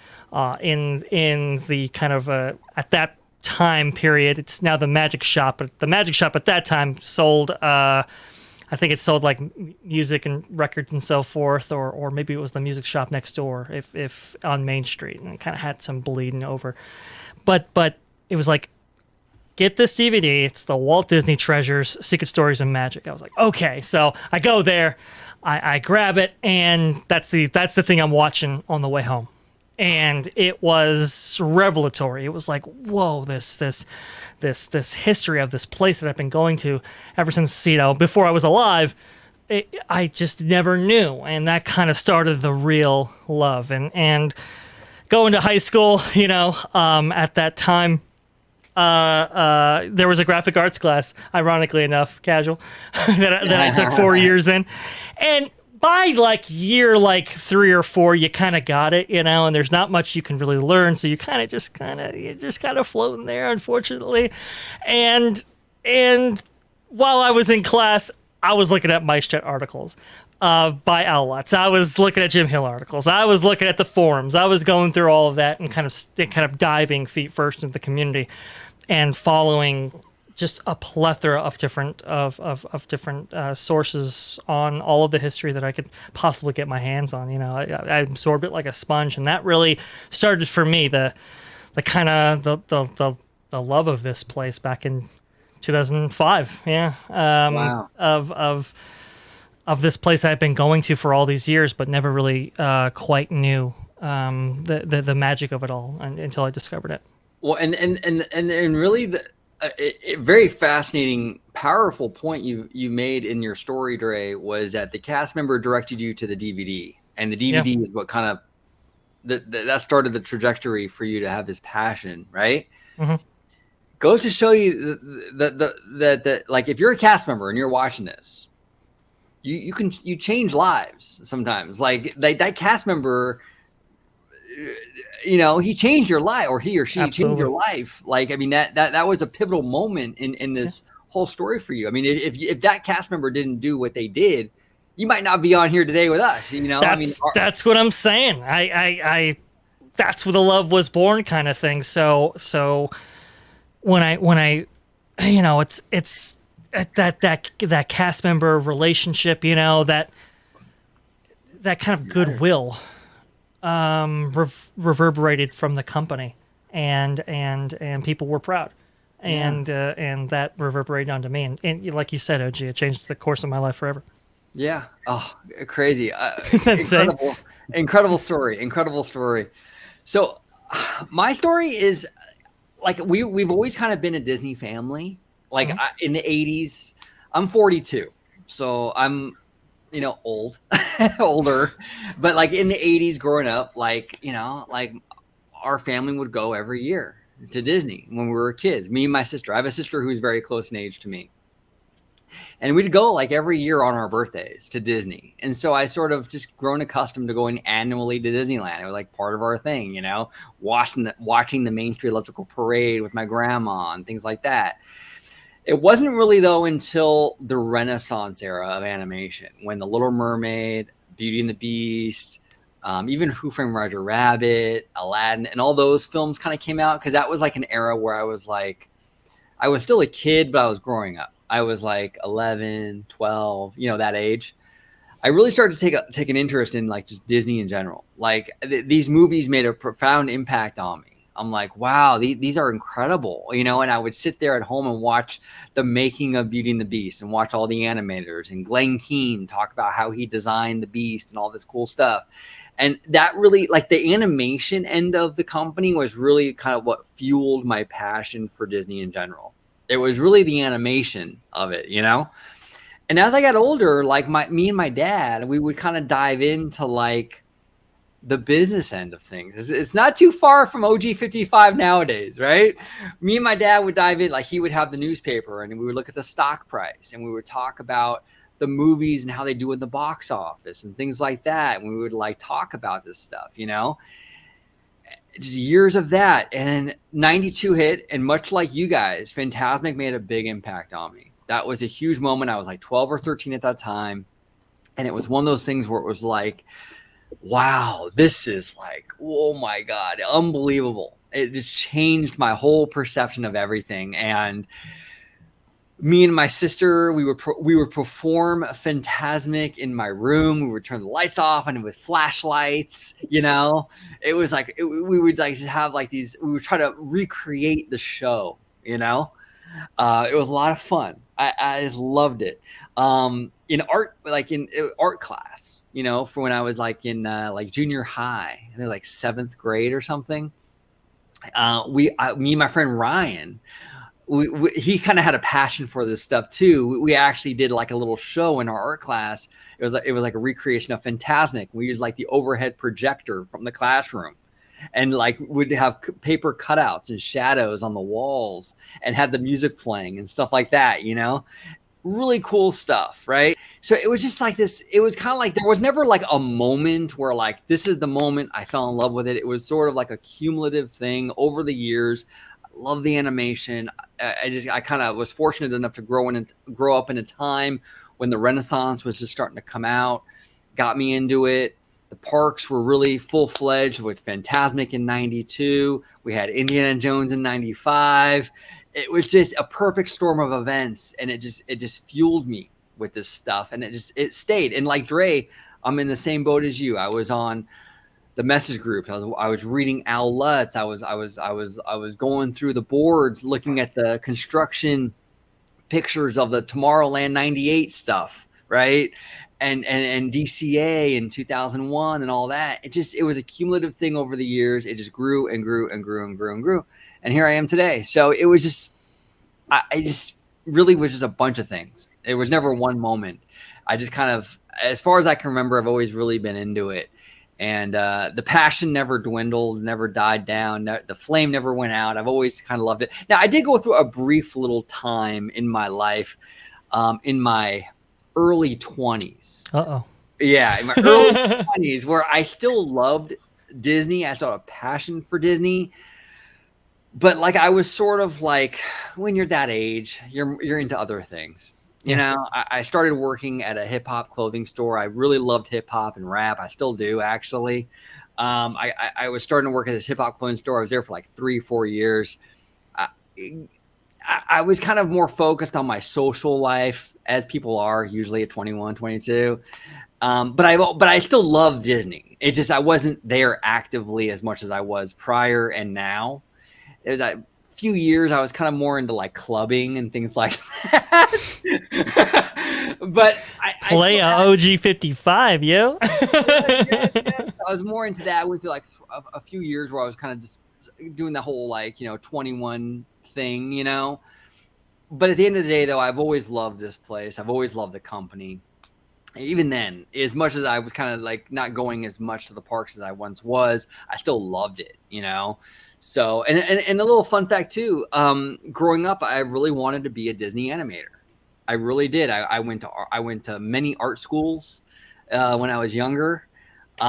in the kind of, at that time period, it's now the Magic Shop. But the Magic Shop at that time sold, I think it sold like music and records and so forth, or maybe it was the music shop next door, if on Main Street, and it kind of had some bleeding over. But it was like, get this DVD. It's the Walt Disney Treasures, Secret Stories and Magic. I was like, okay. So I go there, I grab it, and that's the thing I'm watching on the way home. And it was revelatory. It was like, whoa, this history of this place that I've been going to ever since, before I was alive. I just never knew. And that kind of started the real love. And going to high school, at that time, there was a graphic arts class, ironically enough, Casual, that I took 4 years in. And by year 3 or 4, you kind of got it, and there's not much you can really learn. So you're just kind of floating there, unfortunately. And while I was in class, I was looking at MiceChat articles by Owlets. I was looking at Jim Hill articles. I was looking at the forums. I was going through all of that and kind of diving feet first into the community and following just a plethora of different sources on all of the history that I could possibly get my hands on. I absorbed it like a sponge, and that really started for me the kind of the love of this place back in 2005. Yeah. Wow. Of this place I've been going to for all these years, but never really quite knew the magic of it all until I discovered it. Well, and really a very fascinating, powerful point you made in your story, Dre, was that the cast member directed you to the DVD, and the DVD is what kind of that started the trajectory for you to have this passion, right? Mm-hmm. Goes to show you that like if you're a cast member and you're watching this, you change lives sometimes. Like that cast member, he changed your life, or he or she Absolutely. changed your life. Like, I mean, that was a pivotal moment in this whole story for you. I mean, if that cast member didn't do what they did, you might not be on here today with us. That's what I'm saying. I that's where the love was born, kind of thing. So when I it's that cast member relationship, that kind of goodwill reverberated from the company, and people were proud, and that reverberated onto me, and like you said, OG, it changed the course of my life forever. Yeah. Oh, crazy. Incredible story. So my story is like we've always kind of been a Disney family. Like in the 80s, I'm 42, so I'm, old, older, but like in the 80s growing up, like, like our family would go every year to Disney when we were kids. Me and my sister. I have a sister who's very close in age to me. And we'd go like every year on our birthdays to Disney. And so I sort of just grown accustomed to going annually to Disneyland. It was like part of our thing, watching the Main Street Electrical Parade with my grandma and things like that. It wasn't really, though, until the Renaissance era of animation, when The Little Mermaid, Beauty and the Beast, even Who Framed Roger Rabbit, Aladdin, and all those films kind of came out, because that was like an era where I was still a kid, but I was growing up. I was like 11, 12, that age. I really started to take an interest in like just Disney in general. Like these movies made a profound impact on me. I'm like, wow, these are incredible, and I would sit there at home and watch the making of Beauty and the Beast and watch all the animators and Glenn Keane talk about how he designed the Beast and all this cool stuff. And that really, like the animation end of the company was really kind of what fueled my passion for Disney in general. It was really the animation of it, And as I got older, like me and my dad, we would kind of dive into like the business end of things. It's not too far from OG 55 nowadays, right? Me and my dad would dive in, like he would have the newspaper and we would look at the stock price and we would talk about the movies and how they do in the box office and things like that. And we would like talk about this stuff, just years of that. And 92 hit, and much like you guys, Fantasmic made a big impact on me. That was a huge moment. I was like 12 or 13 at that time. And it was one of those things where it was like, wow, this is like, oh my God, unbelievable. It just changed my whole perception of everything. And me and my sister, we would perform Fantasmic in my room. We would turn the lights off and with flashlights, it was like, we would like just have like these, we would try to recreate the show, it was a lot of fun. I just loved it. In art, like in art class, for when I was like in like junior high, I think like 7th grade or something. Me and my friend Ryan, he kind of had a passion for this stuff too. We actually did like a little show in our art class. It was like a recreation of Fantasmic. We used like the overhead projector from the classroom, and like would have paper cutouts and shadows on the walls, and had the music playing and stuff like that. Really cool stuff, right? So it was just like this. It was kind of like there was never like a moment where like this is the moment I fell in love with it. It was sort of like a cumulative thing over the years. Love the animation. I kind of was fortunate enough to grow up in a time when the Renaissance was just starting to come out, got me into it. The parks were really full-fledged with Fantasmic in 92. We had Indiana Jones in 95. It was just a perfect storm of events, and it just fueled me with this stuff, and it stayed. And like Dre, I'm in the same boat as you. I was on the message group. I was reading Al Lutz. I was going through the boards, looking at the construction pictures of the Tomorrowland 98 stuff, right? And DCA in 2001 and all that. It was a cumulative thing over the years. It just grew and grew and grew and grew and grew. And here I am today. So it was just, I just really was just a bunch of things. It was never one moment. I just kind of, as far as I can remember, I've always really been into it. And the passion never dwindled, never died down. The flame never went out. I've always kind of loved it. Now, I did go through a brief little time in my life, in my early 20s. Uh-oh. Yeah, in my early 20s, where I still loved Disney. I still had a passion for Disney. But like I was sort of like, when you're that age, you're into other things. I started working at a hip hop clothing store. I really loved hip hop and rap. I still do, actually. I was starting to work at this hip hop clothing store. I was there for like 3-4 years. I was kind of more focused on my social life, as people are usually at 21, 22. But I still love Disney. It's just I wasn't there actively as much as I was prior and now. It was a few years I was kind of more into like clubbing and things like that. But play a OG 55, yo. I was more into that. I went through like a few years where I was kind of just doing the whole like 21 thing, But at the end of the day, though, I've always loved this place. I've always loved the company. Even then, as much as I was kind of like not going as much to the parks as I once was, I still loved it, you know? So, and a little fun fact too, growing up, I really wanted to be a Disney animator. I really did. I went to many art schools when I was younger. Me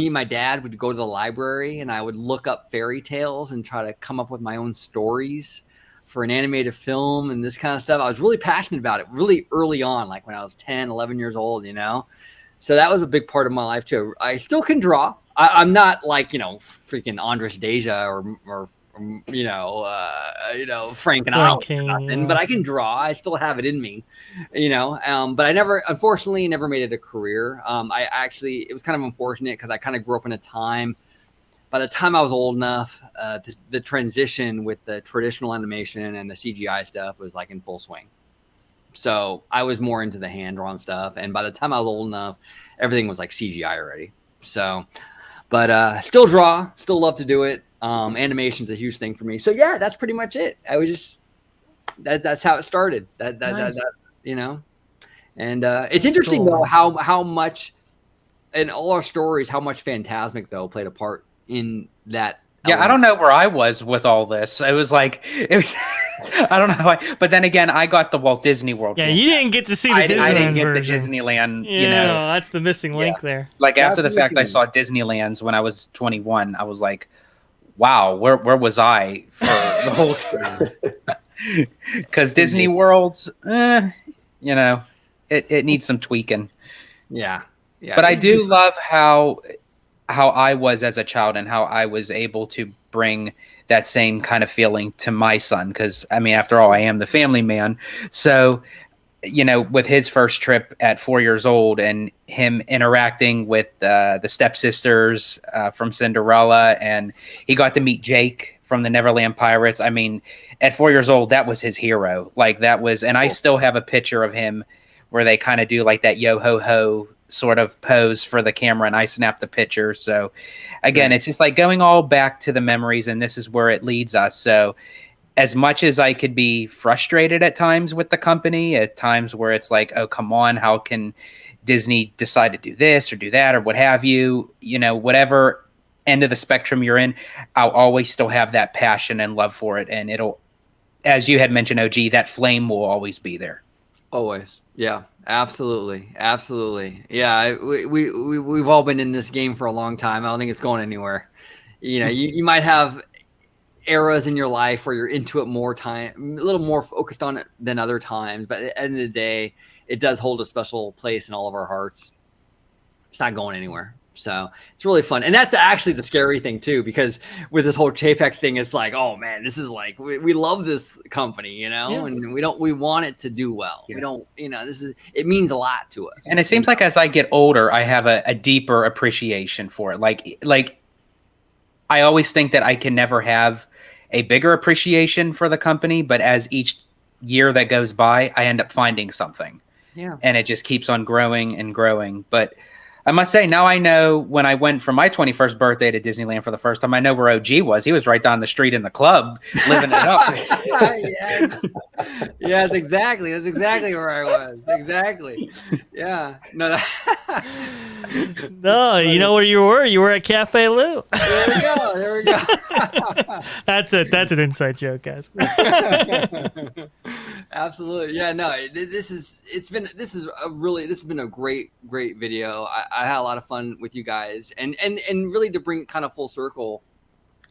and my dad would go to the library and I would look up fairy tales and try to come up with my own stories for an animated film and this kind of stuff. I was really passionate about it really early on, like when I was 10, 11 years old, you know? So that was a big part of my life too. I still can draw. I'm not like, you know, freaking Andres Deja or Frank and I, but I can draw. I still have it in me, you know. But I unfortunately never made it a career. It was kind of unfortunate because I kind of grew up in a time. By the time I was old enough, the transition with the traditional animation and the CGI stuff was like in full swing. So I was more into the hand-drawn stuff. And by the time I was old enough, everything was like CGI already. So, but still draw, still love to do it. Animation's a huge thing for me. So yeah, that's pretty much it. I was just, that's how it started. That you know, and it's interesting though, how much in all our stories, how much Phantasmic though played a part in that. Yeah, I don't know where I was with all this. I was like, I don't know. But then again, I got the Walt Disney World. Yeah, you didn't get to see the Disneyland I didn't get version. the Disneyland, you know. That's the missing link there. Like after the fact, I saw Disneyland's when I was 21. I was like, wow, where was I for the whole time? Because Disney World's, you know, it needs some tweaking. Yeah. But I do love how I was as a child and how I was able to bring that same kind of feeling to my son. Because, I mean, after all, I am the family man. So, you know, with his first trip at 4 years old and him interacting with the stepsisters from Cinderella, and he got to meet Jake from the Neverland Pirates. I mean, at 4 years old, that was his hero. Like that was, and I still have a picture of him where they kind of do like that yo ho ho sort of pose for the camera, and I snapped the picture. So again, it's just like going all back to the memories, and this is where it leads us. So as much as I could be frustrated at times with the company, at times where it's like, oh, come on, how can Disney decide to do this or do that or what have you, you know, whatever end of the spectrum you're in, I'll always still have that passion and love for it. And it'll, as you had mentioned, OG, that flame will always be there. Always. Yeah, absolutely. Absolutely. Yeah. We've all been in this game for a long time. I don't think it's going anywhere. You know, you might have eras in your life where you're into it more time, a little more focused on it than other times. But at the end of the day, it does hold a special place in all of our hearts. It's not going anywhere. So it's really fun. And that's actually the scary thing too, because with this whole Chapek thing, it's like, oh man, this is like, we love this company, you know, and we want it to do well. Yeah. We don't, you know, it means a lot to us. And it seems like as I get older, I have a deeper appreciation for it. Like I always think that I can never have a bigger appreciation for the company, but as each year that goes by, I end up finding something. Yeah. And it just keeps on growing and growing. But I must say, now I know when I went for my 21st birthday to Disneyland for the first time, I know where OG was. He was right down the street in the club, living it up. Yes, exactly. That's exactly where I was. Exactly. Yeah. No, no, you know where you were? You were at Cafe Lou. There we go. That's an inside joke, guys. Absolutely. Yeah, no, this has been a great video. I had a lot of fun with you guys, and really to bring it kind of full circle,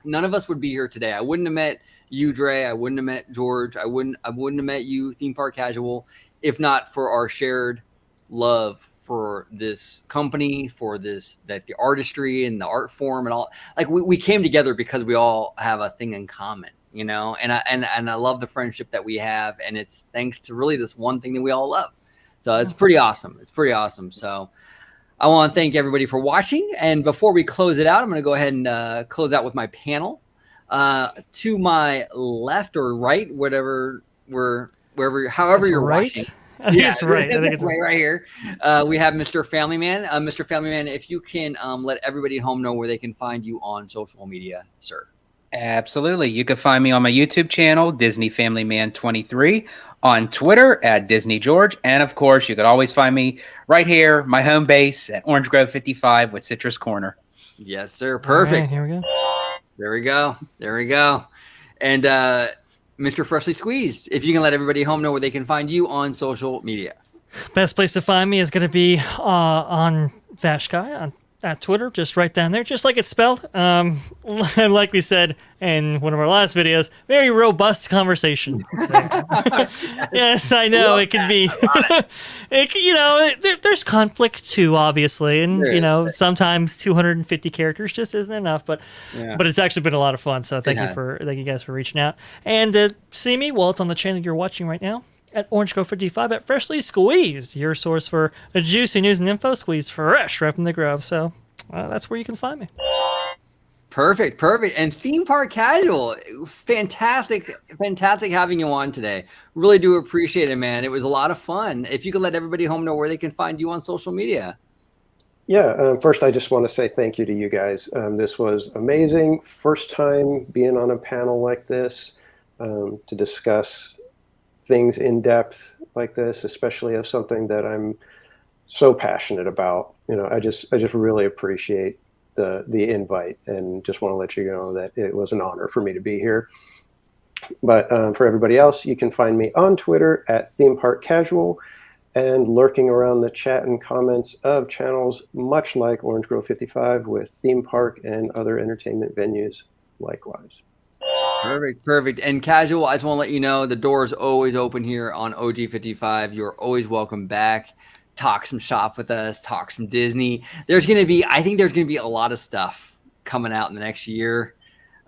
none of us would be here today. I wouldn't have met you, Dre. I wouldn't have met George. I wouldn't have met you, Theme Park Casual, if not for our shared love for this company, for the artistry and the art form and all. Like we came together because we all have a thing in common, you know. And I love the friendship that we have, and it's thanks to really this one thing that we all love. So it's pretty awesome. So I want to thank everybody for watching. And before we close it out, I'm going to go ahead and close out with my panel. To my left or right, however you're watching. I think it's right. I think it's right here. We have Mr. Family Man. Mr. Family Man, if you can let everybody at home know where they can find you on social media, sir. Absolutely. You can find me on my YouTube channel, Disney Family Man 23, on Twitter at Disney George, and of course, you could always find me right here, my home base at Orange Grove 55 with Citrus Corner. Yes, sir. All right, Perfect. here we go. There we go. There we go. And Mr. Freshly Squeezed, if you can let everybody at home know where they can find you on social media. Best place to find me is going to be on Vashkai at Twitter, just right down there, just like it's spelled. And like we said in one of our last videos, very robust conversation. Yes, I know it can be. There's conflict too, obviously, and sometimes 250 characters just isn't enough. But it's actually been a lot of fun. So thank you guys for reaching out and see me. Well, it's on the channel you're watching right now. At Orange Grove 55 at Freshly Squeezed, your source for juicy news and info squeezed fresh right from the Grove. So that's where you can find me. Perfect. And Theme Park Casual, fantastic having you on today. Really do appreciate it, man. It was a lot of fun. If you could let everybody home know where they can find you on social media. Yeah, first I just want to say thank you to you guys. This was amazing. First time being on a panel like this to discuss things in depth like this, especially of something that I'm so passionate about. I just really appreciate the invite, and just want to let you know that it was an honor for me to be here. But for everybody else, you can find me on Twitter at Theme Park Casual, and lurking around the chat and comments of channels much like Orange Grove 55 with theme park and other entertainment venues likewise. Perfect. And Casual, I just want to let you know the door is always open here on OG55. You're always welcome back. Talk some shop with us, talk some Disney. I think there's going to be a lot of stuff coming out in the next year.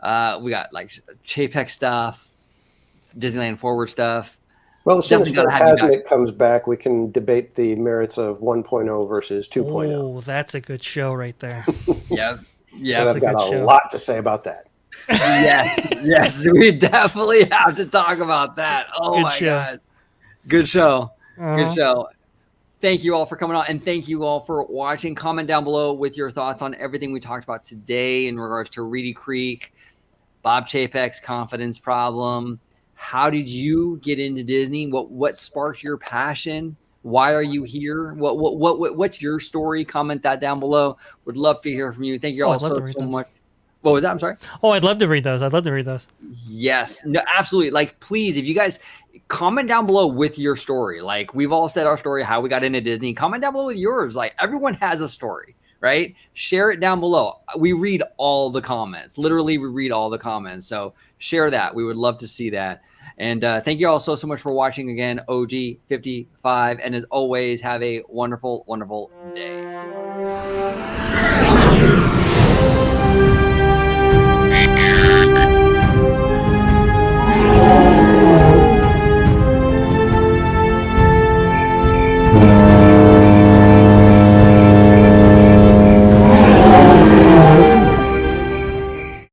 We got like Chapek stuff, Disneyland Forward stuff. Well, as soon as Fantasmic comes back, we can debate the merits of 1.0 versus 2.0. Oh, that's a good show right there. Yeah. I've got a lot to say about that. Yes, we definitely have to talk about that. Oh my God. Good show. Good show. Thank you all for coming on, and thank you all for watching. Comment down below with your thoughts on everything we talked about today in regards to Reedy Creek, Bob Chapek's confidence problem. How did you get into Disney? What sparked your passion? Why are you here? What's your story? Comment that down below. Would love to hear from you. Thank you all so much. What was that? I'm sorry. Oh, I'd love to read those. Yes, no, absolutely. Like, please, if you guys comment down below with your story, like we've all said our story, how we got into Disney, comment down below with yours. Like, everyone has a story, right? Share it down below. We read all the comments. Literally, we read all the comments. So share that. We would love to see that. And thank you all so much for watching again, OG55. And as always, have a wonderful, wonderful day.